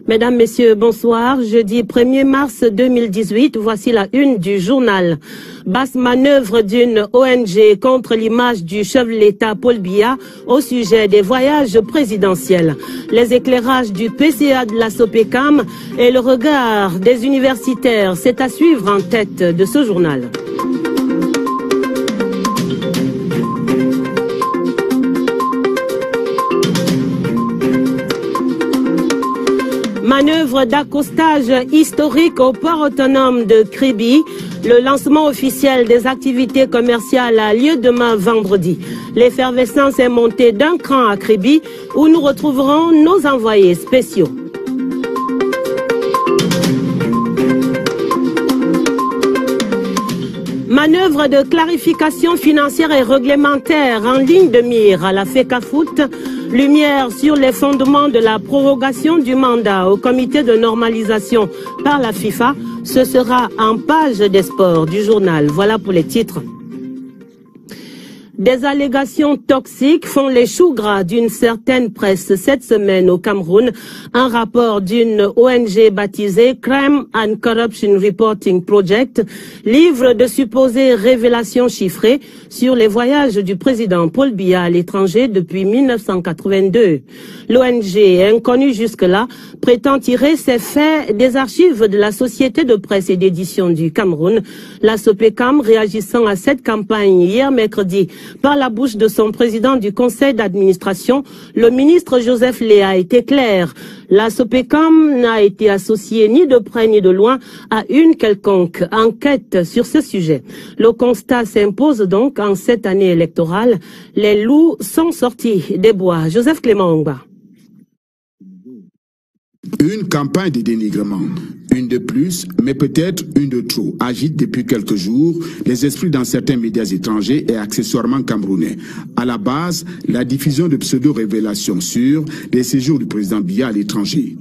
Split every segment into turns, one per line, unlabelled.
Mesdames, Messieurs, bonsoir. Jeudi 1er mars 2018, voici la une du journal. Basse manœuvre d'une ONG contre l'image du chef de l'État Paul Biya au sujet des voyages présidentiels. Les éclairages du PCA de la SOPECAM et le regard des universitaires, c'est à suivre en tête de ce journal. Manœuvre d'accostage historique au port autonome de Kribi. Le lancement officiel des activités commerciales a lieu demain vendredi. L'effervescence est montée d'un cran à Kribi où nous retrouverons nos envoyés spéciaux. Manœuvre de clarification financière et réglementaire en ligne de mire à la FECAFOOT. Lumière sur les fondements de la prorogation du mandat au comité de normalisation par la FIFA. Ce sera en page des sports du journal. Voilà pour les titres. Des allégations toxiques font les choux gras d'une certaine presse cette semaine au Cameroun. Un rapport d'une ONG baptisée Crime and Corruption Reporting Project livre de supposées révélations chiffrées sur les voyages du président Paul Biya à l'étranger depuis 1982. L'ONG, inconnue jusque-là, prétend tirer ses faits des archives de la Société de presse et d'édition du Cameroun. La SOPECAM, réagissant à cette campagne hier mercredi, par la bouche de son président du conseil d'administration, le ministre Joseph Lé a été clair. La SOPECAM n'a été associée ni de près ni de loin à une quelconque enquête sur ce sujet. Le constat s'impose donc en cette année électorale. Les loups sont sortis des bois. Joseph Clément Ongba.
Une campagne de dénigrement, une de plus, mais peut-être une de trop, agite depuis quelques jours les esprits dans certains médias étrangers et accessoirement camerounais. À la base, la diffusion de pseudo-révélations sur les séjours du président Biya à l'étranger.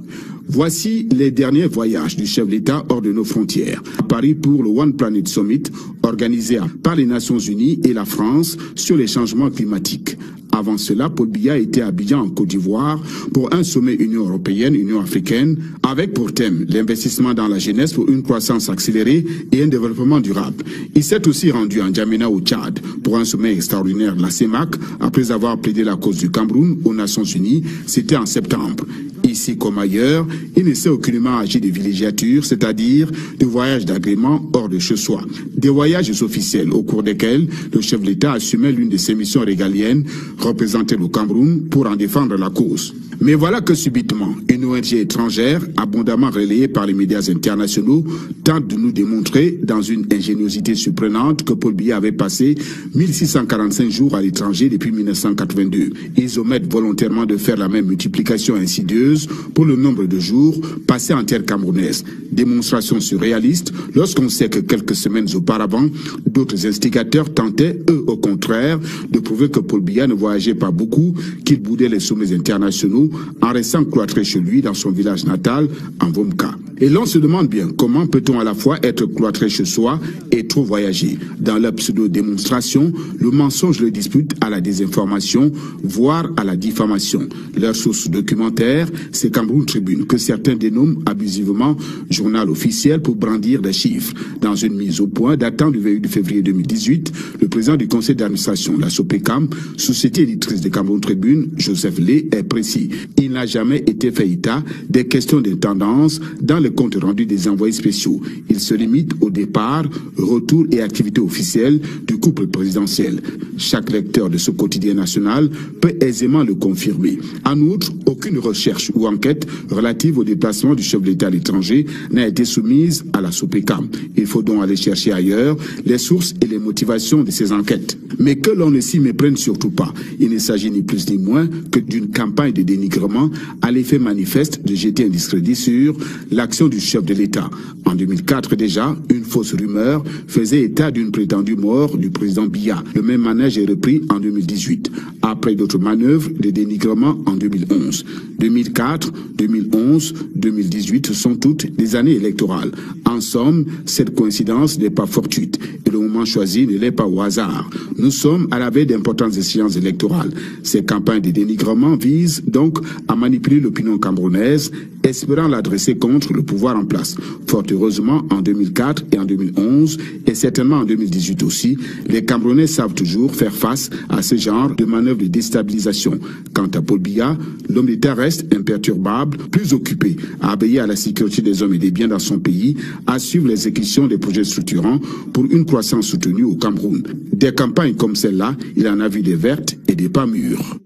Voici les derniers voyages du chef d'État hors de nos frontières. À Paris pour le One Planet Summit, organisé par les Nations Unies et la France sur les changements climatiques. Avant cela, Paul Biya était à Abidjan en Côte d'Ivoire pour un sommet Union européenne-Union africaine avec pour thème l'investissement dans la jeunesse pour une croissance accélérée et un développement durable. Il s'est aussi rendu en Djamena au Tchad pour un sommet extraordinaire de la CEMAC après avoir plaidé la cause du Cameroun aux Nations Unies. C'était en septembre. Ici comme ailleurs, il ne s'est aucunement agi de villégiature, c'est-à-dire de voyages d'agrément hors de chez soi. Des voyages officiels au cours desquels le chef de l'État assumait l'une de ses missions régaliennes, représenter le Cameroun pour en défendre la cause. Mais voilà que subitement, une ONG étrangère, abondamment relayée par les médias internationaux, tente de nous démontrer, dans une ingéniosité surprenante, que Paul Biya avait passé 1645 jours à l'étranger depuis 1982. Ils omettent volontairement de faire la même multiplication insidieuse pour le nombre de jours passés en terre camerounaise. Démonstration surréaliste lorsqu'on sait que quelques semaines auparavant, d'autres instigateurs tentaient, eux au contraire, de prouver que Paul Biya ne voyageait pas beaucoup, qu'il boudait les sommets internationaux en restant cloîtré chez lui dans son village natal, en Vomka. Et l'on se demande bien comment peut-on à la fois être cloîtré chez soi et trop voyager. Dans leur pseudo-démonstration, le mensonge le dispute à la désinformation, voire à la diffamation. Leur source documentaire, c'est Cameroun Tribune, que certains dénomment abusivement journal officiel pour brandir des chiffres. Dans une mise au point datant du 28 février 2018, le président du conseil d'administration, la SOPECAM, société éditrice de Cameroun Tribune, Joseph Lé, est précis. Il n'a jamais été fait état des questions de tendance dans le compte rendu des envoyés spéciaux. Il se limite au départ, retour et activités officielles du couple présidentiel. Chaque lecteur de ce quotidien national peut aisément le confirmer. En outre, aucune recherche ou enquête relative au déplacement du chef de l'État à l'étranger n'a été soumise à la SOPECAM. Il faut donc aller chercher ailleurs les sources et les motivations de ces enquêtes. Mais que l'on ne s'y méprenne surtout pas. Il ne s'agit ni plus ni moins que d'une campagne de dénigrement à l'effet manifeste de jeter un discrédit sur l'action du chef de l'État. En 2004 déjà, une fausse rumeur faisait état d'une prétendue mort du président Biya. Le même manège est repris en 2018. Après d'autres manœuvres de dénigrement en 2011. 2004, 2011, 2018 sont toutes des années électorales. En somme, cette coïncidence n'est pas fortuite et le moment choisi ne l'est pas au hasard. Nous sommes à la veille d'importantes échéances électorales. Ces campagnes de dénigrement visent donc à manipuler l'opinion camerounaise, espérant l'adresser contre le pouvoir en place. Fort heureusement, en 2004 et en 2011, et certainement en 2018 aussi, les Camerounais savent toujours faire face à ce genre de manœuvres de déstabilisation. Quant à Paul Biya, l'homme d'État reste imperturbable, plus occupé à veiller à la sécurité des hommes et des biens dans son pays, à suivre l'exécution des projets structurants pour une croissance soutenue au Cameroun. Des campagnes comme celle-là, il en a vu des vertes et des pas mûres.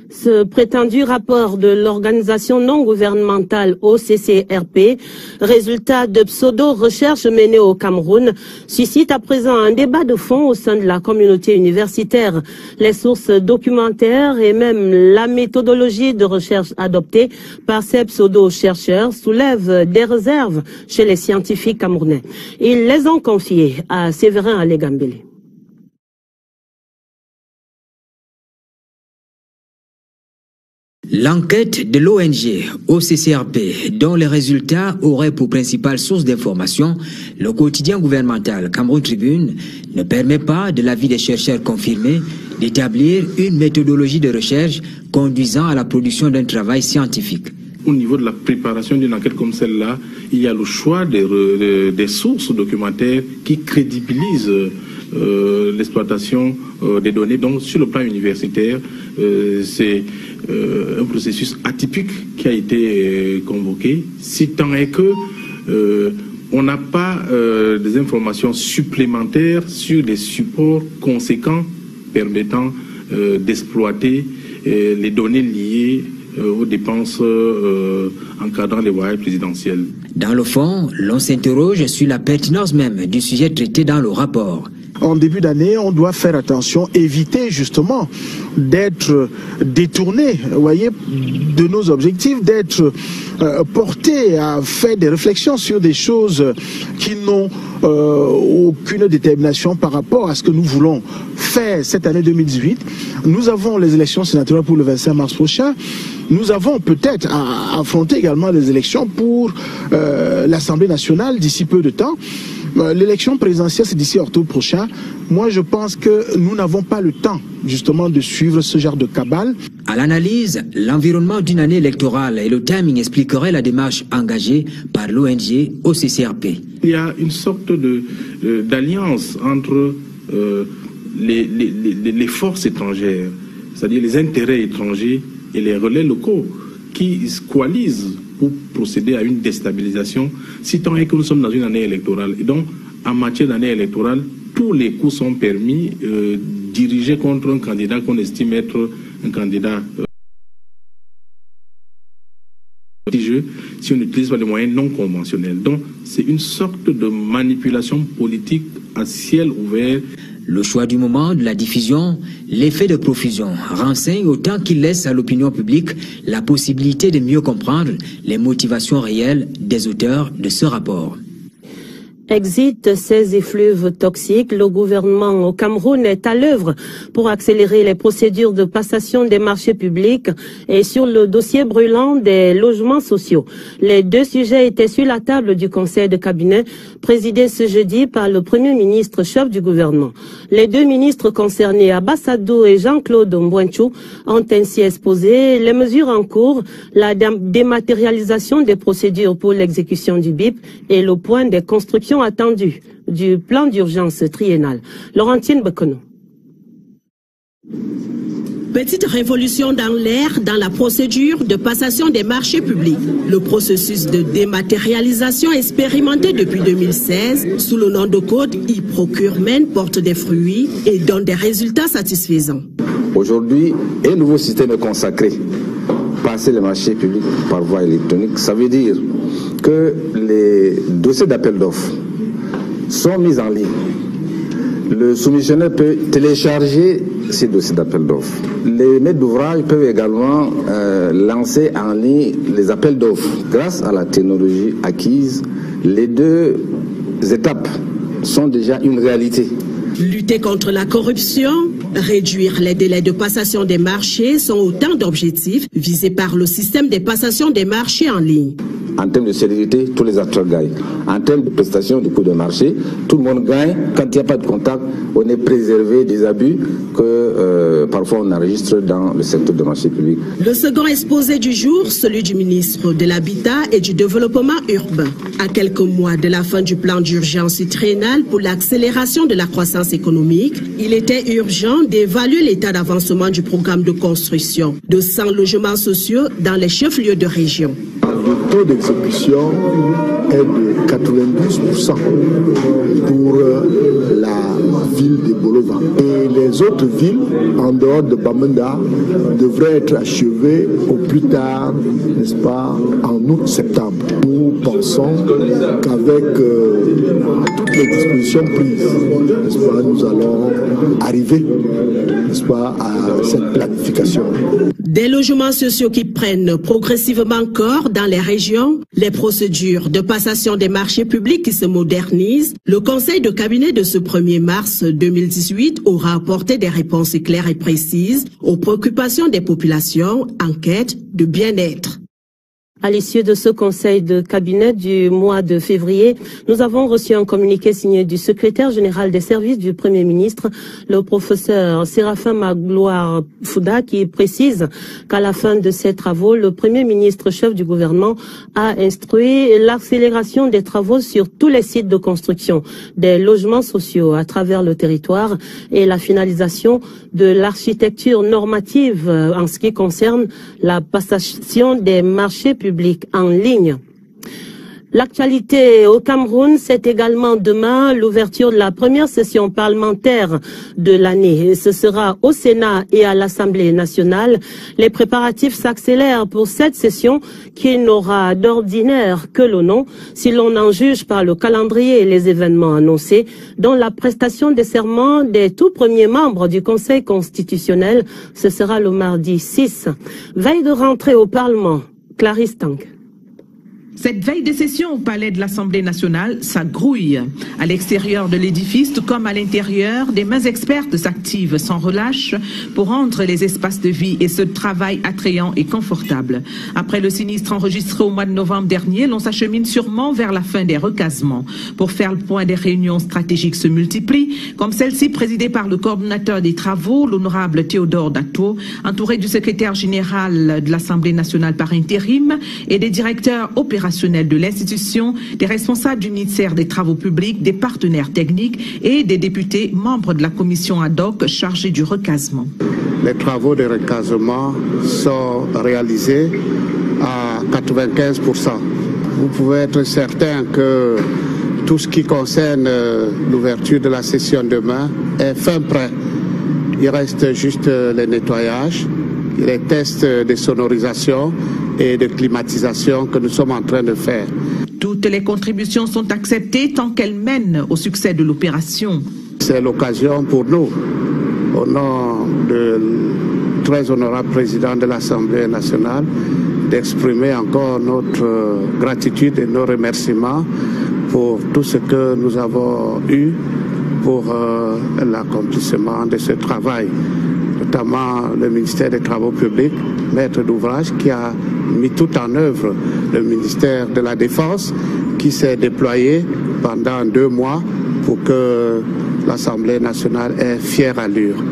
Ce prétendu rapport de l'organisation non gouvernementale OCCRP, résultat de pseudo-recherches menées au Cameroun, suscite à présent un débat de fond au sein de la communauté universitaire. Les sources documentaires et même la méthodologie de recherche adoptée par ces pseudo-chercheurs soulèvent des réserves chez les scientifiques camerounais. Ils les ont confiées à Séverin Alégambélé.
L'enquête de l'ONG OCCRP, dont les résultats auraient pour principale source d'information le quotidien gouvernemental Cameroun Tribune, ne permet pas, de l'avis des chercheurs confirmés, d'établir une méthodologie de recherche conduisant à la production d'un travail scientifique.
Au niveau de la préparation d'une enquête comme celle-là, il y a le choix des sources documentaires qui crédibilisent l'exploitation des données. Donc sur le plan universitaire, c'est un processus atypique qui a été convoqué, si tant est que on n'a pas des informations supplémentaires sur des supports conséquents permettant d'exploiter les données liées aux dépenses encadrant les voyages présidentiels.
Dans le fond, l'on s'interroge sur la pertinence même du sujet traité dans le rapport.
En début d'année, on doit faire attention, éviter justement d'être détourné, vous voyez, de nos objectifs, d'être porté à faire des réflexions sur des choses qui n'ont aucune détermination par rapport à ce que nous voulons faire cette année 2018. Nous avons les élections sénatoriales pour le 25 mars prochain. Nous avons peut-être à affronter également les élections pour l'Assemblée nationale d'ici peu de temps. L'élection présidentielle, c'est d'ici octobre prochain. Moi, je pense que nous n'avons pas le temps, justement, de suivre ce genre de cabale.
À l'analyse, l'environnement d'une année électorale et le timing expliqueraient la démarche engagée par l'ONG OCCRP.
Il y a une sorte d'alliance entre les forces étrangères, c'est-à-dire les intérêts étrangers et les relais locaux qui coalisent pour procéder à une déstabilisation, si tant est que nous sommes dans une année électorale. Et donc, en matière d'année électorale, tous les coups sont permis, dirigés contre un candidat qu'on estime être un candidat si on n'utilise pas des moyens non conventionnels. Donc, c'est une sorte de manipulation politique à ciel ouvert.
Le choix du moment de la diffusion, l'effet de profusion, renseigne autant qu'il laisse à l'opinion publique la possibilité de mieux comprendre les motivations réelles des auteurs de ce rapport.
Exit ces effluves toxiques, le gouvernement au Cameroun est à l'œuvre pour accélérer les procédures de passation des marchés publics et sur le dossier brûlant des logements sociaux. Les deux sujets étaient sur la table du conseil de cabinet présidé ce jeudi par le premier ministre chef du gouvernement. Les deux ministres concernés, Abbas Adou et Jean-Claude Mbouenchou, ont ainsi exposé les mesures en cours, la dématérialisation des procédures pour l'exécution du BIP et le point des constructions attendu du plan d'urgence triennal. Laurentine Bekono.
Petite révolution dans l'air dans la procédure de passation des marchés publics. Le processus de dématérialisation expérimenté depuis 2016 sous le nom de code e-procurement porte des fruits et donne des résultats satisfaisants.
Aujourd'hui, un nouveau système est consacré. Passer les marchés publics par voie électronique, ça veut dire que les dossiers d'appel d'offres sont mis en ligne. Le soumissionnaire peut télécharger ces dossiers d'appel d'offres. Les maîtres d'ouvrage peuvent également lancer en ligne les appels d'offres. Grâce à la technologie acquise, les deux étapes sont déjà une réalité.
Lutter contre la corruption, réduire les délais de passation des marchés sont autant d'objectifs visés par le système des passations des marchés en ligne.
En termes de célérité, tous les acteurs gagnent. En termes de prestation du coût de marché, tout le monde gagne. Quand il n'y a pas de contact, on est préservé des abus que parfois on enregistre dans le secteur de marché public.
Le second exposé du jour, celui du ministre de l'Habitat et du Développement urbain. À quelques mois de la fin du plan d'urgence triennal pour l'accélération de la croissance économique, il était urgent d'évaluer l'état d'avancement du programme de construction de 100 logements sociaux dans les chefs-lieux de région.
Le taux d'exécution est de 92% pour la ville de Bolova. Et les autres villes, en dehors de Bamenda, devraient être achevées au plus tard, n'est-ce pas, en août-septembre. Nous pensons qu'avec toutes les dispositions prises, n'est-ce pas, nous allons arriver, n'est-ce pas, à cette planification.
Des logements sociaux qui prennent progressivement corps dans les régions, les procédures de passation des marchés publics qui se modernisent, le conseil de cabinet de ce 1er mars 2018 aura apporté des réponses claires et précises aux préoccupations des populations en quête de bien-être.
À l'issue de ce conseil de cabinet du mois de février, nous avons reçu un communiqué signé du secrétaire général des services du Premier ministre, le professeur Séraphin Magloire Fouda, qui précise qu'à la fin de ces travaux, le Premier ministre chef du gouvernement a instruit l'accélération des travaux sur tous les sites de construction des logements sociaux à travers le territoire et la finalisation de l'architecture normative en ce qui concerne la passation des marchés publics en ligne. L'actualité au Cameroun, c'est également demain l'ouverture de la première session parlementaire de l'année. Ce sera au Sénat et à l'Assemblée nationale. Les préparatifs s'accélèrent pour cette session qui n'aura d'ordinaire que le nom, si l'on en juge par le calendrier et les événements annoncés, dont la prestation des serments des tout premiers membres du Conseil constitutionnel. Ce sera le mardi 6. Veille de rentrée au Parlement. Clarisse Tank.
Cette veille de session au palais de l'Assemblée nationale, ça grouille. À l'extérieur de l'édifice, tout comme à l'intérieur, des mains expertes s'activent sans relâche pour rendre les espaces de vie et ce travail attrayant et confortable. Après le sinistre enregistré au mois de novembre dernier, l'on s'achemine sûrement vers la fin des recasements. Pour faire le point, des réunions stratégiques se multiplient, comme celle-ci présidée par le coordonnateur des travaux, l'honorable Théodore Dato, entouré du secrétaire général de l'Assemblée nationale par intérim et des directeurs opérationnels de l'institution, des responsables du ministère des Travaux publics, des partenaires techniques et des députés membres de la commission ad hoc chargée du recasement.
Les travaux de recasement sont réalisés à 95%. Vous pouvez être certain que tout ce qui concerne l'ouverture de la session demain est fin prêt. Il reste juste les nettoyages, les tests de sonorisation et de climatisation que nous sommes en train de faire.
Toutes les contributions sont acceptées tant qu'elles mènent au succès de l'opération.
C'est l'occasion pour nous, au nom du très honorable président de l'Assemblée nationale, d'exprimer encore notre gratitude et nos remerciements pour tout ce que nous avons eu pour l'accomplissement de ce travail, notamment le ministère des Travaux publics, maître d'ouvrage, qui a mis tout en œuvre, le ministère de la Défense, qui s'est déployé pendant 2 mois pour que l'Assemblée nationale ait fière allure.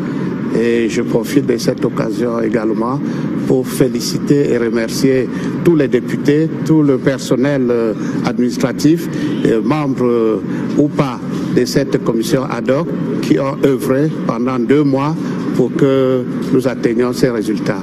Et je profite de cette occasion également pour féliciter et remercier tous les députés, tout le personnel administratif, et membres ou pas de cette commission ad hoc qui ont œuvré pendant 2 mois pour que nous atteignions ces résultats.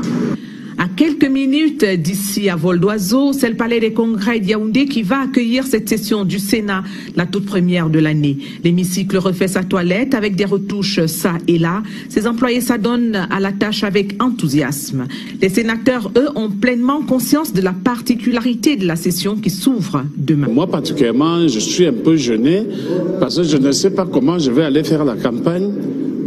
À quelques minutes d'ici à vol d'oiseau, c'est le palais des congrès de Yaoundé qui va accueillir cette session du Sénat, la toute première de l'année. L'hémicycle refait sa toilette avec des retouches ça et là. Ses employés s'adonnent à la tâche avec enthousiasme. Les sénateurs, eux, ont pleinement conscience de la particularité de la session qui s'ouvre demain.
Moi, particulièrement, je suis un peu gêné parce que je ne sais pas comment je vais aller faire la campagne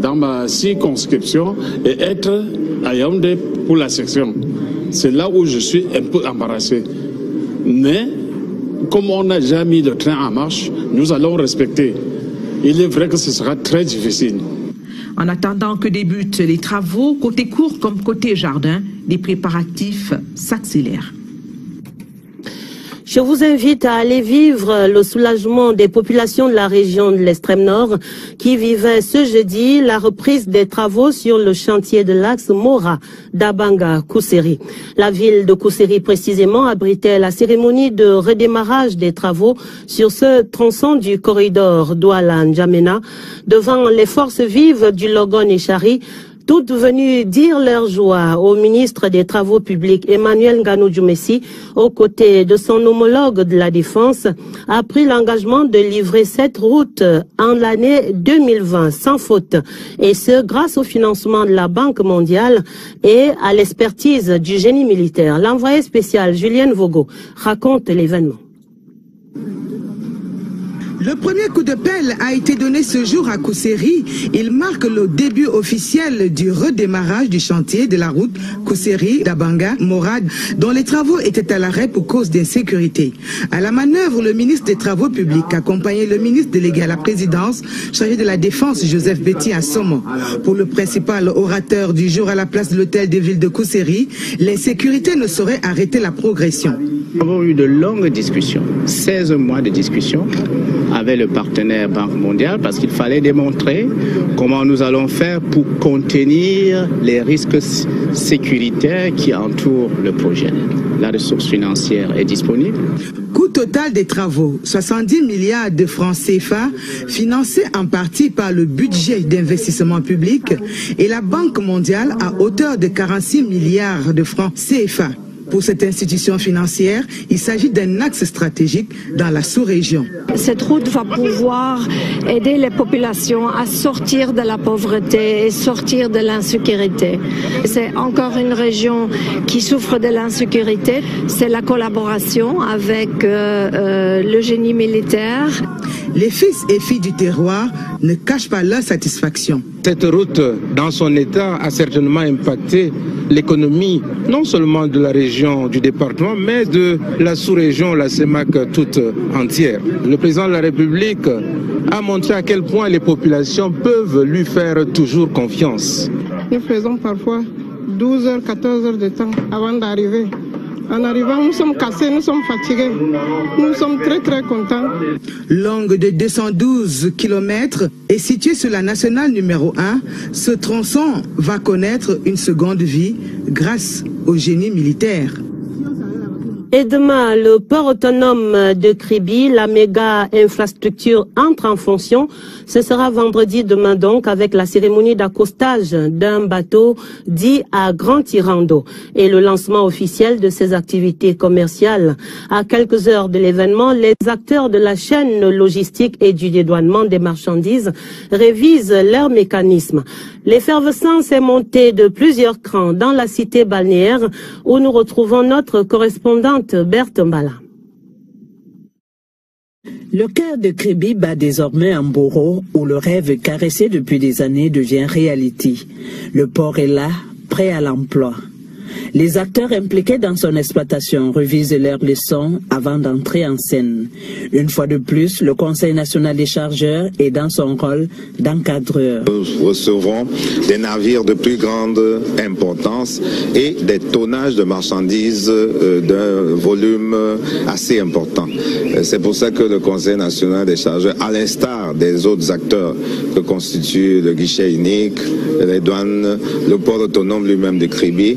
dans ma circonscription et être à Yaoundé pour la section. C'est là où je suis un peu embarrassé. Mais, comme on n'a jamais mis le train en marche, nous allons respecter. Il est vrai que ce sera très difficile.
En attendant que débutent les travaux, côté cour comme côté jardin, les préparatifs s'accélèrent.
Je vous invite à aller vivre le soulagement des populations de la région de l'extrême nord qui vivaient ce jeudi la reprise des travaux sur le chantier de l'axe Mora d'Abanga-Kousséri. La ville de Kousséri précisément abritait la cérémonie de redémarrage des travaux sur ce tronçon du corridor Douala-N'Djamena devant les forces vives du Logon et Chari, toutes venues dire leur joie au ministre des Travaux publics Emmanuel Nganou-Djoumessi, aux côtés de son homologue de la Défense, a pris l'engagement de livrer cette route en l'année 2020 sans faute, et ce grâce au financement de la Banque mondiale et à l'expertise du génie militaire. L'envoyé spécial Julienne Vogo raconte l'événement.
Le premier coup de pelle a été donné ce jour à Kousséri. Il marque le début officiel du redémarrage du chantier de la route Kousséri-Dabanga-Morad, dont les travaux étaient à l'arrêt pour cause d'insécurité. À la manœuvre, le ministre des Travaux publics accompagnait le ministre délégué à la présidence, chargé de la Défense, Joseph Betty Assomo. Pour le principal orateur du jour à la place de l'hôtel de ville de Kousséri, l'insécurité ne saurait arrêter la progression.
Nous avons eu de longues discussions, 16 mois de discussions avec le partenaire Banque mondiale parce qu'il fallait démontrer comment nous allons faire pour contenir les risques sécuritaires qui entourent le projet. La ressource financière est disponible.
Coût total des travaux, 70 milliards de francs CFA, financés en partie par le budget d'investissement public et la Banque mondiale à hauteur de 46 milliards de francs CFA. Pour cette institution financière, il s'agit d'un axe stratégique dans la sous-région.
Cette route va pouvoir aider les populations à sortir de la pauvreté et sortir de l'insécurité. C'est encore une région qui souffre de l'insécurité. C'est la collaboration avec le génie militaire.
Les fils et filles du terroir ne cachent pas leur satisfaction.
Cette route, dans son état, a certainement impacté l'économie, non seulement de la région, du département, mais de la sous-région, la CEMAC toute entière. Le président de la République a montré à quel point les populations peuvent lui faire toujours confiance.
Nous faisons parfois 12 heures, 14 heures de temps avant d'arriver. En arrivant, nous sommes cassés, nous sommes fatigués. Nous sommes très très contents.
Longue de 212 km et située sur la nationale numéro 1, ce tronçon va connaître une seconde vie grâce au génie militaire.
Et demain, le port autonome de Kribi, la méga infrastructure entre en fonction. Ce sera vendredi demain donc avec la cérémonie d'accostage d'un bateau dit à Grand Tirando et le lancement officiel de ses activités commerciales. À quelques heures de l'événement, les acteurs de la chaîne logistique et du dédouanement des marchandises révisent leurs mécanismes. L'effervescence est montée de plusieurs crans dans la cité balnéaire où nous retrouvons notre correspondante Berthe Mbala.
Le cœur de Kribi bat désormais un bourreau où le rêve caressé depuis des années devient réalité. Le port est là, prêt à l'emploi. Les acteurs impliqués dans son exploitation revisent leurs leçons avant d'entrer en scène. Une fois de plus, le Conseil national des chargeurs est dans son rôle d'encadreur.
Nous recevrons des navires de plus grande importance et des tonnages de marchandises d'un volume assez important. C'est pour ça que le Conseil national des chargeurs, à l'instar des autres acteurs que constituent le guichet unique, les douanes, le port autonome lui-même de Kribi,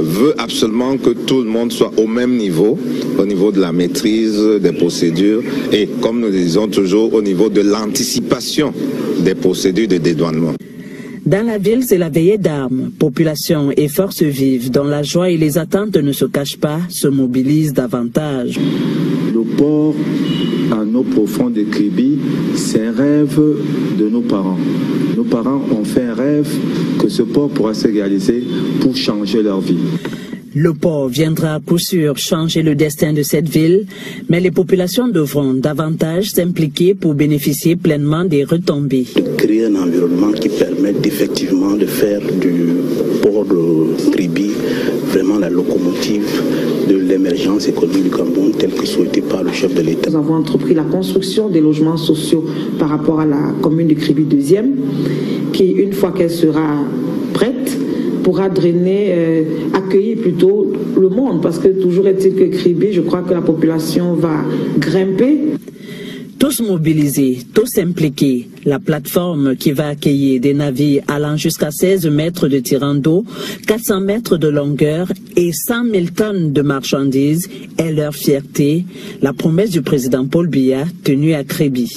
veut absolument que tout le monde soit au même niveau, au niveau de la maîtrise des procédures et, comme nous le disons toujours, au niveau de l'anticipation des procédures de dédouanement.
Dans la ville, c'est la veillée d'armes. Population et forces vives, dont la joie et les attentes ne se cachent pas, se mobilisent davantage.
Le port en eau profonde de Kribi, c'est un rêve de nos parents. Nos parents ont fait un rêve que ce port pourra se réaliser pour changer leur vie.
Le port viendra à coup sûr changer le destin de cette ville, mais les populations devront davantage s'impliquer pour bénéficier pleinement des retombées.
Créer un environnement qui permette effectivement de faire du port de Kribi vraiment la locomotive de l'émergence économique du Cameroun telle que souhaitée par le chef de l'État.
Nous avons entrepris la construction des logements sociaux par rapport à la commune de Kribi 2e, qui une fois qu'elle sera prête, pourra drainer, accueillir plutôt le monde, parce que toujours est-il que Kribi, je crois que la population va grimper.
Tous mobilisés, tous impliqués, la plateforme qui va accueillir des navires allant jusqu'à 16 mètres de tirant d'eau, 400 mètres de longueur et 100 000 tonnes de marchandises est leur fierté, la promesse du président Paul Biya tenue à Kribi.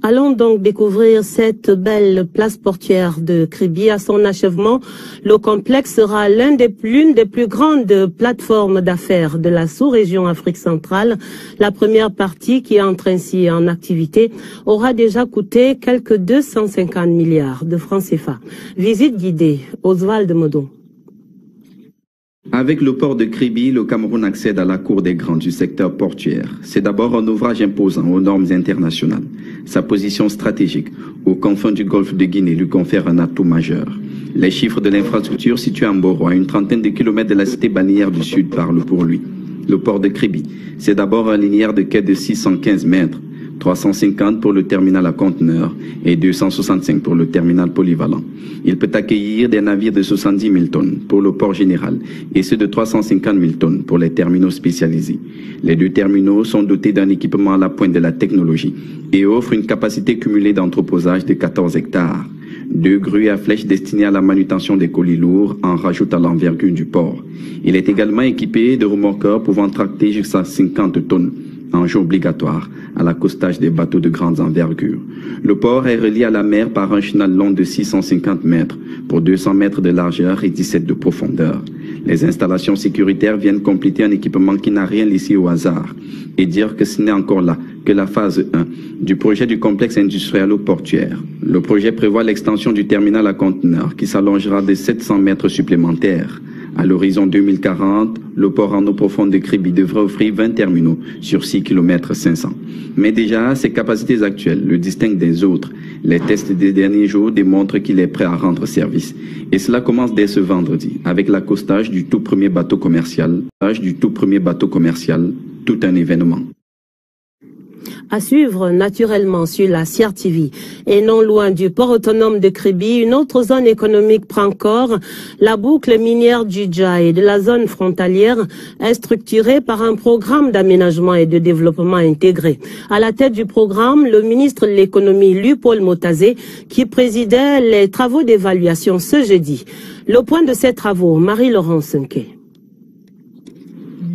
Allons donc découvrir cette belle place portuaire de Kribi. À son achèvement, le complexe sera l'une des plus grandes plateformes d'affaires de la sous-région Afrique centrale. La première partie, qui entre ainsi en activité, aura déjà coûté quelques 250 milliards de francs CFA. Visite guidée, Oswald Modon.
Avec le port de Kribi, le Cameroun accède à la cour des grands du secteur portuaire. C'est d'abord un ouvrage imposant aux normes internationales. Sa position stratégique, aux confins du golfe de Guinée, lui confère un atout majeur. Les chiffres de l'infrastructure située à Mboro, à une trentaine de kilomètres de la cité balnéaire du Sud, parlent pour lui. Le port de Kribi, c'est d'abord un linéaire de quai de 615 mètres, 350 pour le terminal à conteneurs et 265 pour le terminal polyvalent. Il peut accueillir des navires de 70 000 tonnes pour le port général et ceux de 350 000 tonnes pour les terminaux spécialisés. Les deux terminaux sont dotés d'un équipement à la pointe de la technologie et offrent une capacité cumulée d'entreposage de 14 hectares. 2 grues à flèches destinées à la manutention des colis lourds en rajoutent à l'envergure du port. Il est également équipé de remorqueurs pouvant tracter jusqu'à 50 tonnes. Enjeu obligatoire à l'accostage des bateaux de grandes envergures. Le port est relié à la mer par un chenal long de 650 mètres pour 200 mètres de largeur et 17 de profondeur. Les installations sécuritaires viennent compléter un équipement qui n'a rien laissé au hasard et dire que ce n'est encore là que la phase 1 du projet du complexe industriel portuaire. Le projet prévoit l'extension du terminal à conteneurs qui s'allongera de 700 mètres supplémentaires. À l'horizon 2040, le port en eau profonde de Kribi devrait offrir 20 terminaux sur 6 km 500. Mais déjà, ses capacités actuelles le distinguent des autres. Les tests des derniers jours démontrent qu'il est prêt à rendre service. Et cela commence dès ce vendredi, avec l'accostage du tout premier bateau commercial. Tout un événement.
À suivre naturellement sur la CRTV. Et non loin du port autonome de Kribi, une autre zone économique prend corps. La boucle minière du Djaï de la zone frontalière est structurée par un programme d'aménagement et de développement intégré. À la tête du programme, le ministre de l'économie, Paul Motazé, qui présidait les travaux d'évaluation ce jeudi. Le point de ces travaux, Marie-Laurence Nké.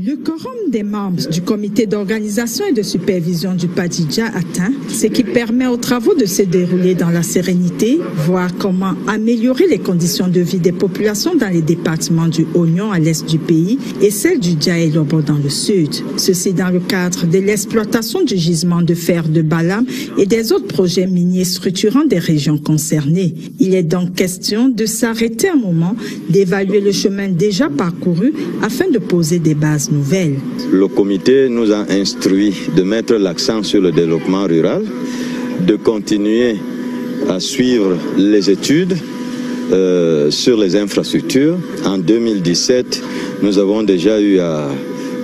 Le quorum des membres du comité d'organisation et de supervision du PADIDJA atteint, ce qui permet aux travaux de se dérouler dans la sérénité, voir comment améliorer les conditions de vie des populations dans les départements du Oignon à l'est du pays et celles du Djaï-Lobo dans le sud. Ceci dans le cadre de l'exploitation du gisement de fer de Balam et des autres projets miniers structurants des régions concernées. Il est donc question de s'arrêter un moment, d'évaluer le chemin déjà parcouru afin de poser des bases nouvelles.
Le comité nous a instruit de mettre l'accent sur le développement rural, de continuer à suivre les études sur les infrastructures. En 2017, nous avons déjà eu à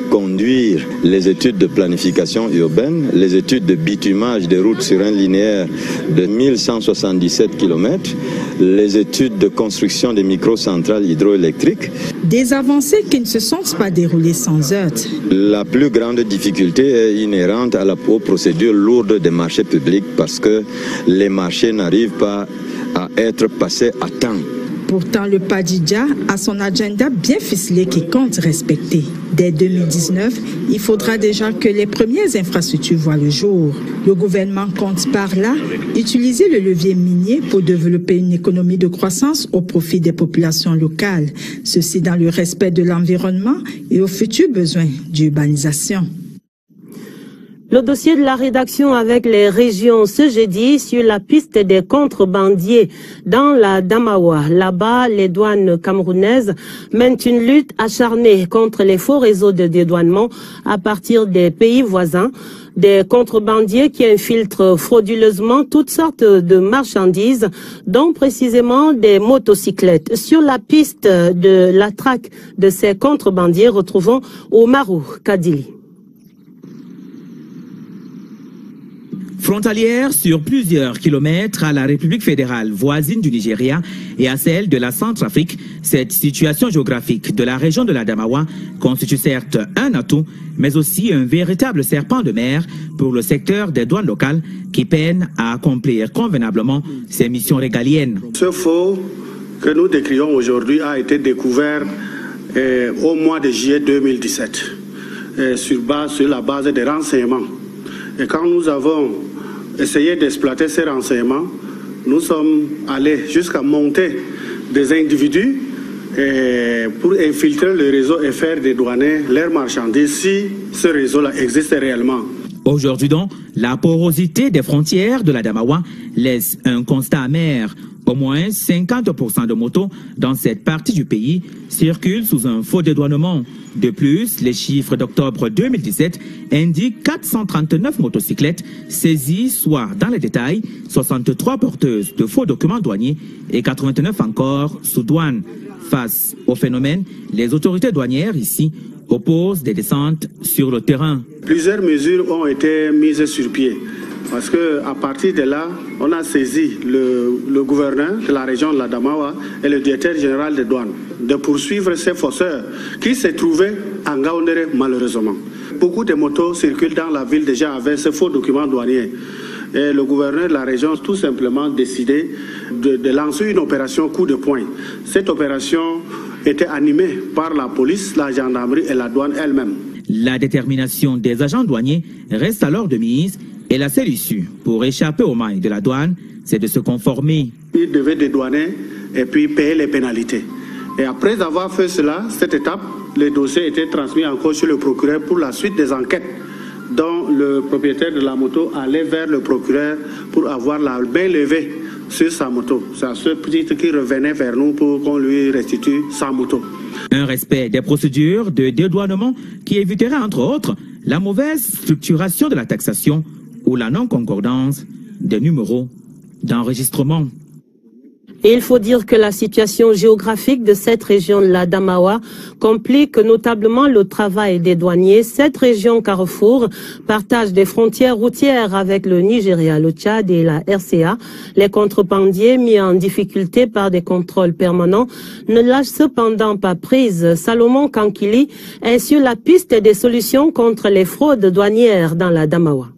conduire les études de planification urbaine, les études de bitumage des routes sur un linéaire de 1177 km, les études de construction des microcentrales hydroélectriques.
Des avancées qui ne se sont pas déroulées sans heurts.
La plus grande difficulté est inhérente aux procédures lourdes des marchés publics parce que les marchés n'arrivent pas à être passés à temps.
Pourtant, le PADIDJA a son agenda bien ficelé qui compte respecter. Dès 2019, il faudra déjà que les premières infrastructures voient le jour. Le gouvernement compte par là utiliser le levier minier pour développer une économie de croissance au profit des populations locales. Ceci dans le respect de l'environnement et aux futurs besoins d'urbanisation.
Le dossier de la rédaction avec les régions ce jeudi sur la piste des contrebandiers dans la Damawa. Là-bas, les douanes camerounaises mènent une lutte acharnée contre les faux réseaux de dédouanement à partir des pays voisins. Des contrebandiers qui infiltrent frauduleusement toutes sortes de marchandises, dont précisément des motocyclettes. Sur la piste de la traque de ces contrebandiers, retrouvons Omarou Kadili.
Frontalière sur plusieurs kilomètres à la République fédérale voisine du Nigeria et à celle de la Centrafrique, cette situation géographique de la région de l'Adamawa constitue certes un atout, mais aussi un véritable serpent de mer pour le secteur des douanes locales qui peine à accomplir convenablement ses missions régaliennes.
Ce faux que nous décrions aujourd'hui a été découvert au mois de juillet 2017 sur la base des renseignements. Et quand nous avons essayé d'exploiter ces renseignements, nous sommes allés jusqu'à monter des individus pour infiltrer le réseau et faire dédouaner leurs marchandises si ce réseau-là existe réellement.
Aujourd'hui donc, la porosité des frontières de l'Adamawa laisse un constat amer. Au moins 50% de motos dans cette partie du pays circulent sous un faux dédouanement. De plus, les chiffres d'octobre 2017 indiquent 439 motocyclettes saisies, soit dans les détails, 63 porteuses de faux documents douaniers et 89 encore sous douane. Face au phénomène, les autorités douanières ici opposent des descentes sur le terrain.
Plusieurs mesures ont été mises sur pied. Parce qu'à partir de là, on a saisi le gouverneur de la région de l'Adamawa et le directeur général des douanes de poursuivre ces fausseurs qui se trouvaient en Gaoundéré malheureusement. Beaucoup de motos circulent dans la ville déjà avec ces faux documents douaniers. Et le gouverneur de la région a tout simplement décidé de lancer une opération coup de poing. Cette opération était animée par la police, la gendarmerie et la douane elle-même.
La détermination des agents douaniers reste alors de mise. Et la seule issue pour échapper aux mailles de la douane, c'est de se conformer.
Ils devaient dédouaner et puis payer les pénalités. Et après avoir fait cela, cette étape, les dossiers étaient transmis encore chez le procureur pour la suite des enquêtes, dont le propriétaire de la moto allait vers le procureur pour avoir la main levée sur sa moto. C'est à ce titre qui revenait vers nous pour qu'on lui restitue sa moto.
Un respect des procédures de dédouanement qui éviterait entre autres la mauvaise structuration de la taxation ou la non-concordance des numéros d'enregistrement.
Et il faut dire que la situation géographique de cette région de l'Adamawa complique notablement le travail des douaniers. Cette région carrefour partage des frontières routières avec le Nigeria, le Tchad et la RCA. Les contrebandiers mis en difficulté par des contrôles permanents ne lâchent cependant pas prise. Salomon Kankili est sur la piste des solutions contre les fraudes douanières dans l'Adamawa.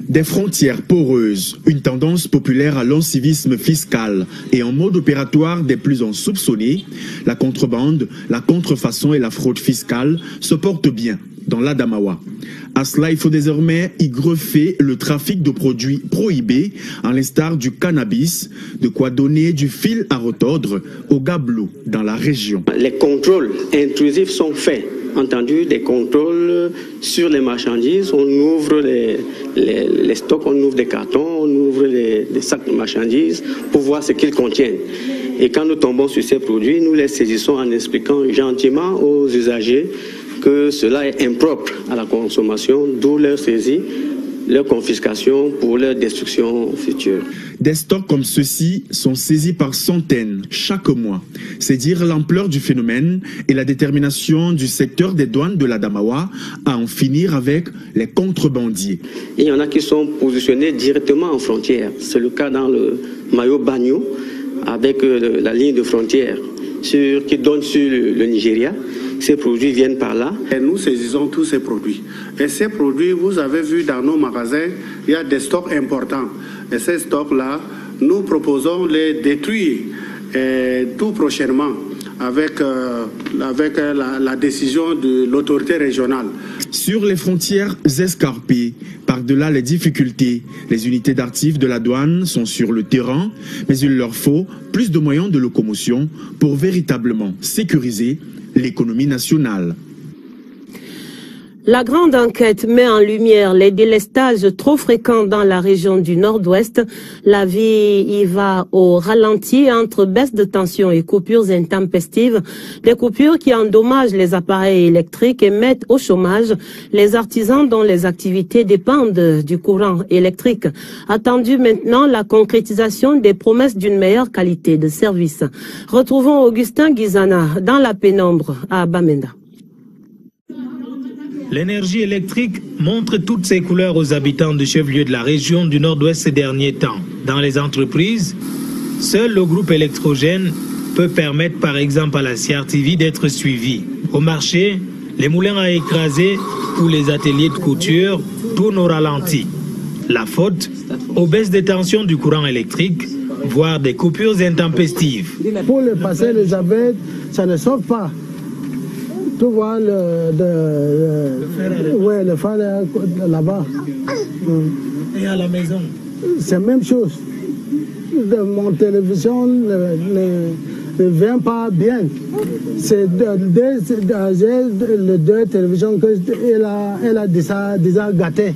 Des frontières poreuses, une tendance populaire à l'incivisme fiscal et en mode opératoire des plus en soupçonnés, la contrebande, la contrefaçon et la fraude fiscale se portent bien dans l'Adamawa. À cela, il faut désormais y greffer le trafic de produits prohibés, à l'instar du cannabis, de quoi donner du fil à retordre aux gabelous dans la région.
Les contrôles intrusifs sont faits. Entendu, des contrôles sur les marchandises, on ouvre les stocks, on ouvre des cartons, on ouvre les sacs de marchandises pour voir ce qu'ils contiennent. Et quand nous tombons sur ces produits, nous les saisissons en expliquant gentiment aux usagers que cela est impropre à la consommation, d'où leur saisie, leur confiscation pour leur destruction future.
Des stocks comme ceux-ci sont saisis par centaines chaque mois. C'est dire l'ampleur du phénomène et la détermination du secteur des douanes de l'Adamawa à en finir avec les contrebandiers.
Il y en a qui sont positionnés directement en frontière. C'est le cas dans le Mayo Bagno avec la ligne de frontière qui donne sur le Nigeria. Ces produits viennent par là.
Et nous saisissons tous ces produits. Et ces produits, vous avez vu dans nos magasins, il y a des stocks importants. Et ces stocks-là, nous proposons les détruire tout prochainement avec la décision de l'autorité régionale.
Sur les frontières escarpées, par-delà les difficultés, les unités d'archives de la douane sont sur le terrain, mais il leur faut plus de moyens de locomotion pour véritablement sécuriser l'économie nationale.
La grande enquête met en lumière les délestages trop fréquents dans la région du Nord-Ouest. La vie y va au ralenti entre baisse de tension et coupures intempestives. Des coupures qui endommagent les appareils électriques et mettent au chômage les artisans dont les activités dépendent du courant électrique. Attendu maintenant la concrétisation des promesses d'une meilleure qualité de service. Retrouvons Augustin Guizana dans la pénombre à Bamenda.
L'énergie électrique montre toutes ses couleurs aux habitants du chef-lieu de la région du Nord-Ouest ces derniers temps. Dans les entreprises, seul le groupe électrogène peut permettre par exemple à la CRTV d'être suivi. Au marché, les moulins à écraser ou les ateliers de couture tournent au ralenti. La faute aux baisses de tension du courant électrique, voire des coupures intempestives.
Pour le passer Elisabeth, ça ne sauve pas. Tu vois le phare là-bas.
Et à la maison?
C'est la même chose. Mon télévision ne vient pas bien. C'est les deux télévisions qu'elle a déjà gâtées.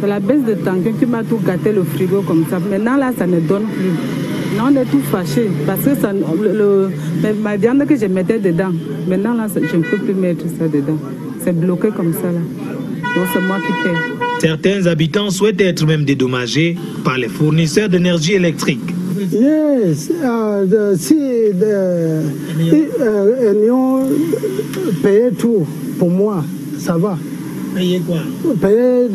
C'est la baisse de tension qui m'a tout gâté le frigo comme ça. Maintenant là, ça ne donne plus. Non, on est tout fâché parce que ça, ma viande que je mettais dedans, maintenant là, je ne peux plus mettre ça dedans. C'est bloqué comme ça là. Donc c'est moi qui paie.
Certains habitants souhaitent être même dédommagés par les fournisseurs d'énergie électrique.
Yes, si Enion payait tout pour moi, ça va.
Payer quoi?
Payer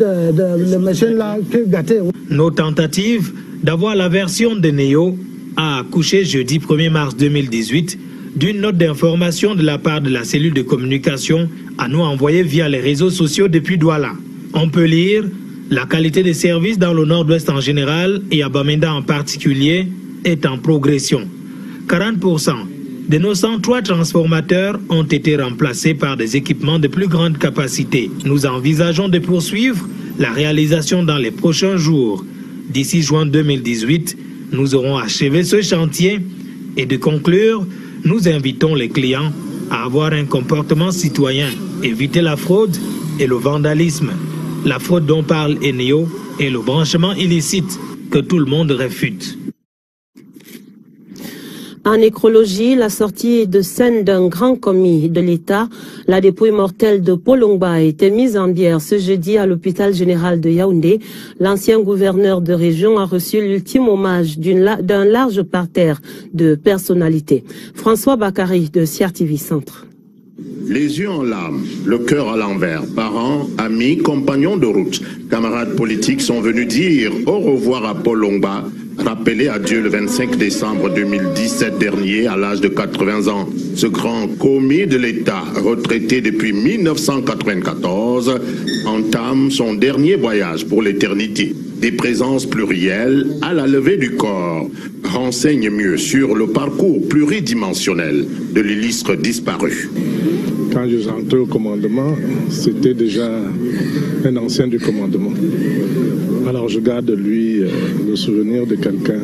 les machines là qui gâtaient.
Nos tentatives d'avoir la version de Neo a accouché jeudi 1er mars 2018 d'une note d'information de la part de la cellule de communication à nous envoyée via les réseaux sociaux depuis Douala. On peut lire la qualité des services dans le nord-ouest en général et à Bamenda en particulier est en progression. 40% de nos 103 transformateurs ont été remplacés par des équipements de plus grande capacité. Nous envisageons de poursuivre la réalisation dans les prochains jours. D'ici juin 2018, nous aurons achevé ce chantier et de conclure, nous invitons les clients à avoir un comportement citoyen, éviter la fraude et le vandalisme. La fraude dont parle Eneo est le branchement illicite que tout le monde réfute.
En nécrologie, la sortie de scène d'un grand commis de l'État, la dépouille mortelle de Paul Longba a été mise en bière ce jeudi à l'hôpital général de Yaoundé. L'ancien gouverneur de région a reçu l'ultime hommage d'un large parterre de personnalités. François Bakary de CRTV Centre.
Les yeux en larmes, le cœur à l'envers, parents, amis, compagnons de route, camarades politiques sont venus dire au revoir à Paul Longba, rappelé à Dieu le 25 décembre 2017 dernier à l'âge de 80 ans. Ce grand commis de l'État, retraité depuis 1994, entame son dernier voyage pour l'éternité. Des présences plurielles à la levée du corps renseignent mieux sur le parcours pluridimensionnel de l'illustre disparu.
Quand je suis entré au commandement, c'était déjà un ancien du commandement. Alors je garde de lui le souvenir de quelqu'un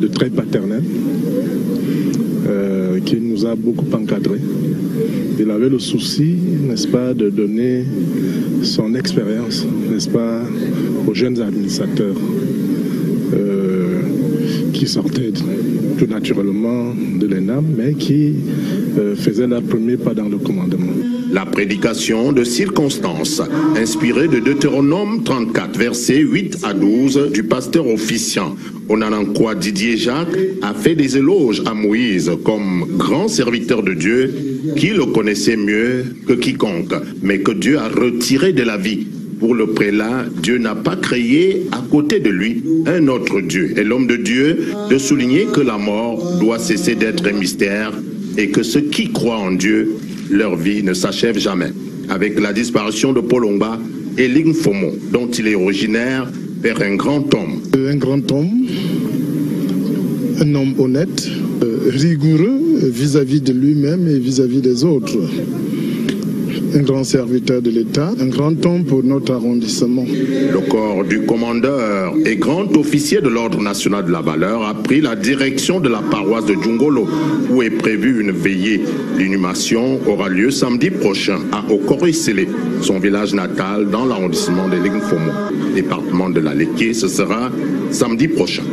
de très paternel, qui nous a beaucoup encadrés. Il avait le souci, n'est-ce pas, de donner son expérience, n'est-ce pas, aux jeunes administrateurs qui sortaient tout naturellement de l'ENAM, mais qui faisaient leur premier pas dans le commandement.
La prédication de circonstance, inspirée de Deutéronome 34, versets 8 à 12 du pasteur officiant Onanankwa Didier Jacques, a fait des éloges à Moïse comme grand serviteur de Dieu qui le connaissait mieux que quiconque, mais que Dieu a retiré de la vie. Pour le prélat, Dieu n'a pas créé à côté de lui un autre Dieu. Et l'homme de Dieu de souligner que la mort doit cesser d'être un mystère et que ceux qui croient en Dieu, leur vie ne s'achève jamais. Avec la disparition de Paul Longba, Eling Fomo, dont il est originaire, perd un grand homme.
Un grand homme, un homme honnête, rigoureux vis-à-vis de lui-même et vis-à-vis des autres. Un grand serviteur de l'État, un grand homme pour notre arrondissement.
Le corps du commandeur et grand officier de l'Ordre national de la valeur a pris la direction de la paroisse de Djungolo, où est prévue une veillée. L'inhumation aura lieu samedi prochain à Okorisele, son village natal dans l'arrondissement de Lingfomo. Département de la Léké, ce sera samedi prochain.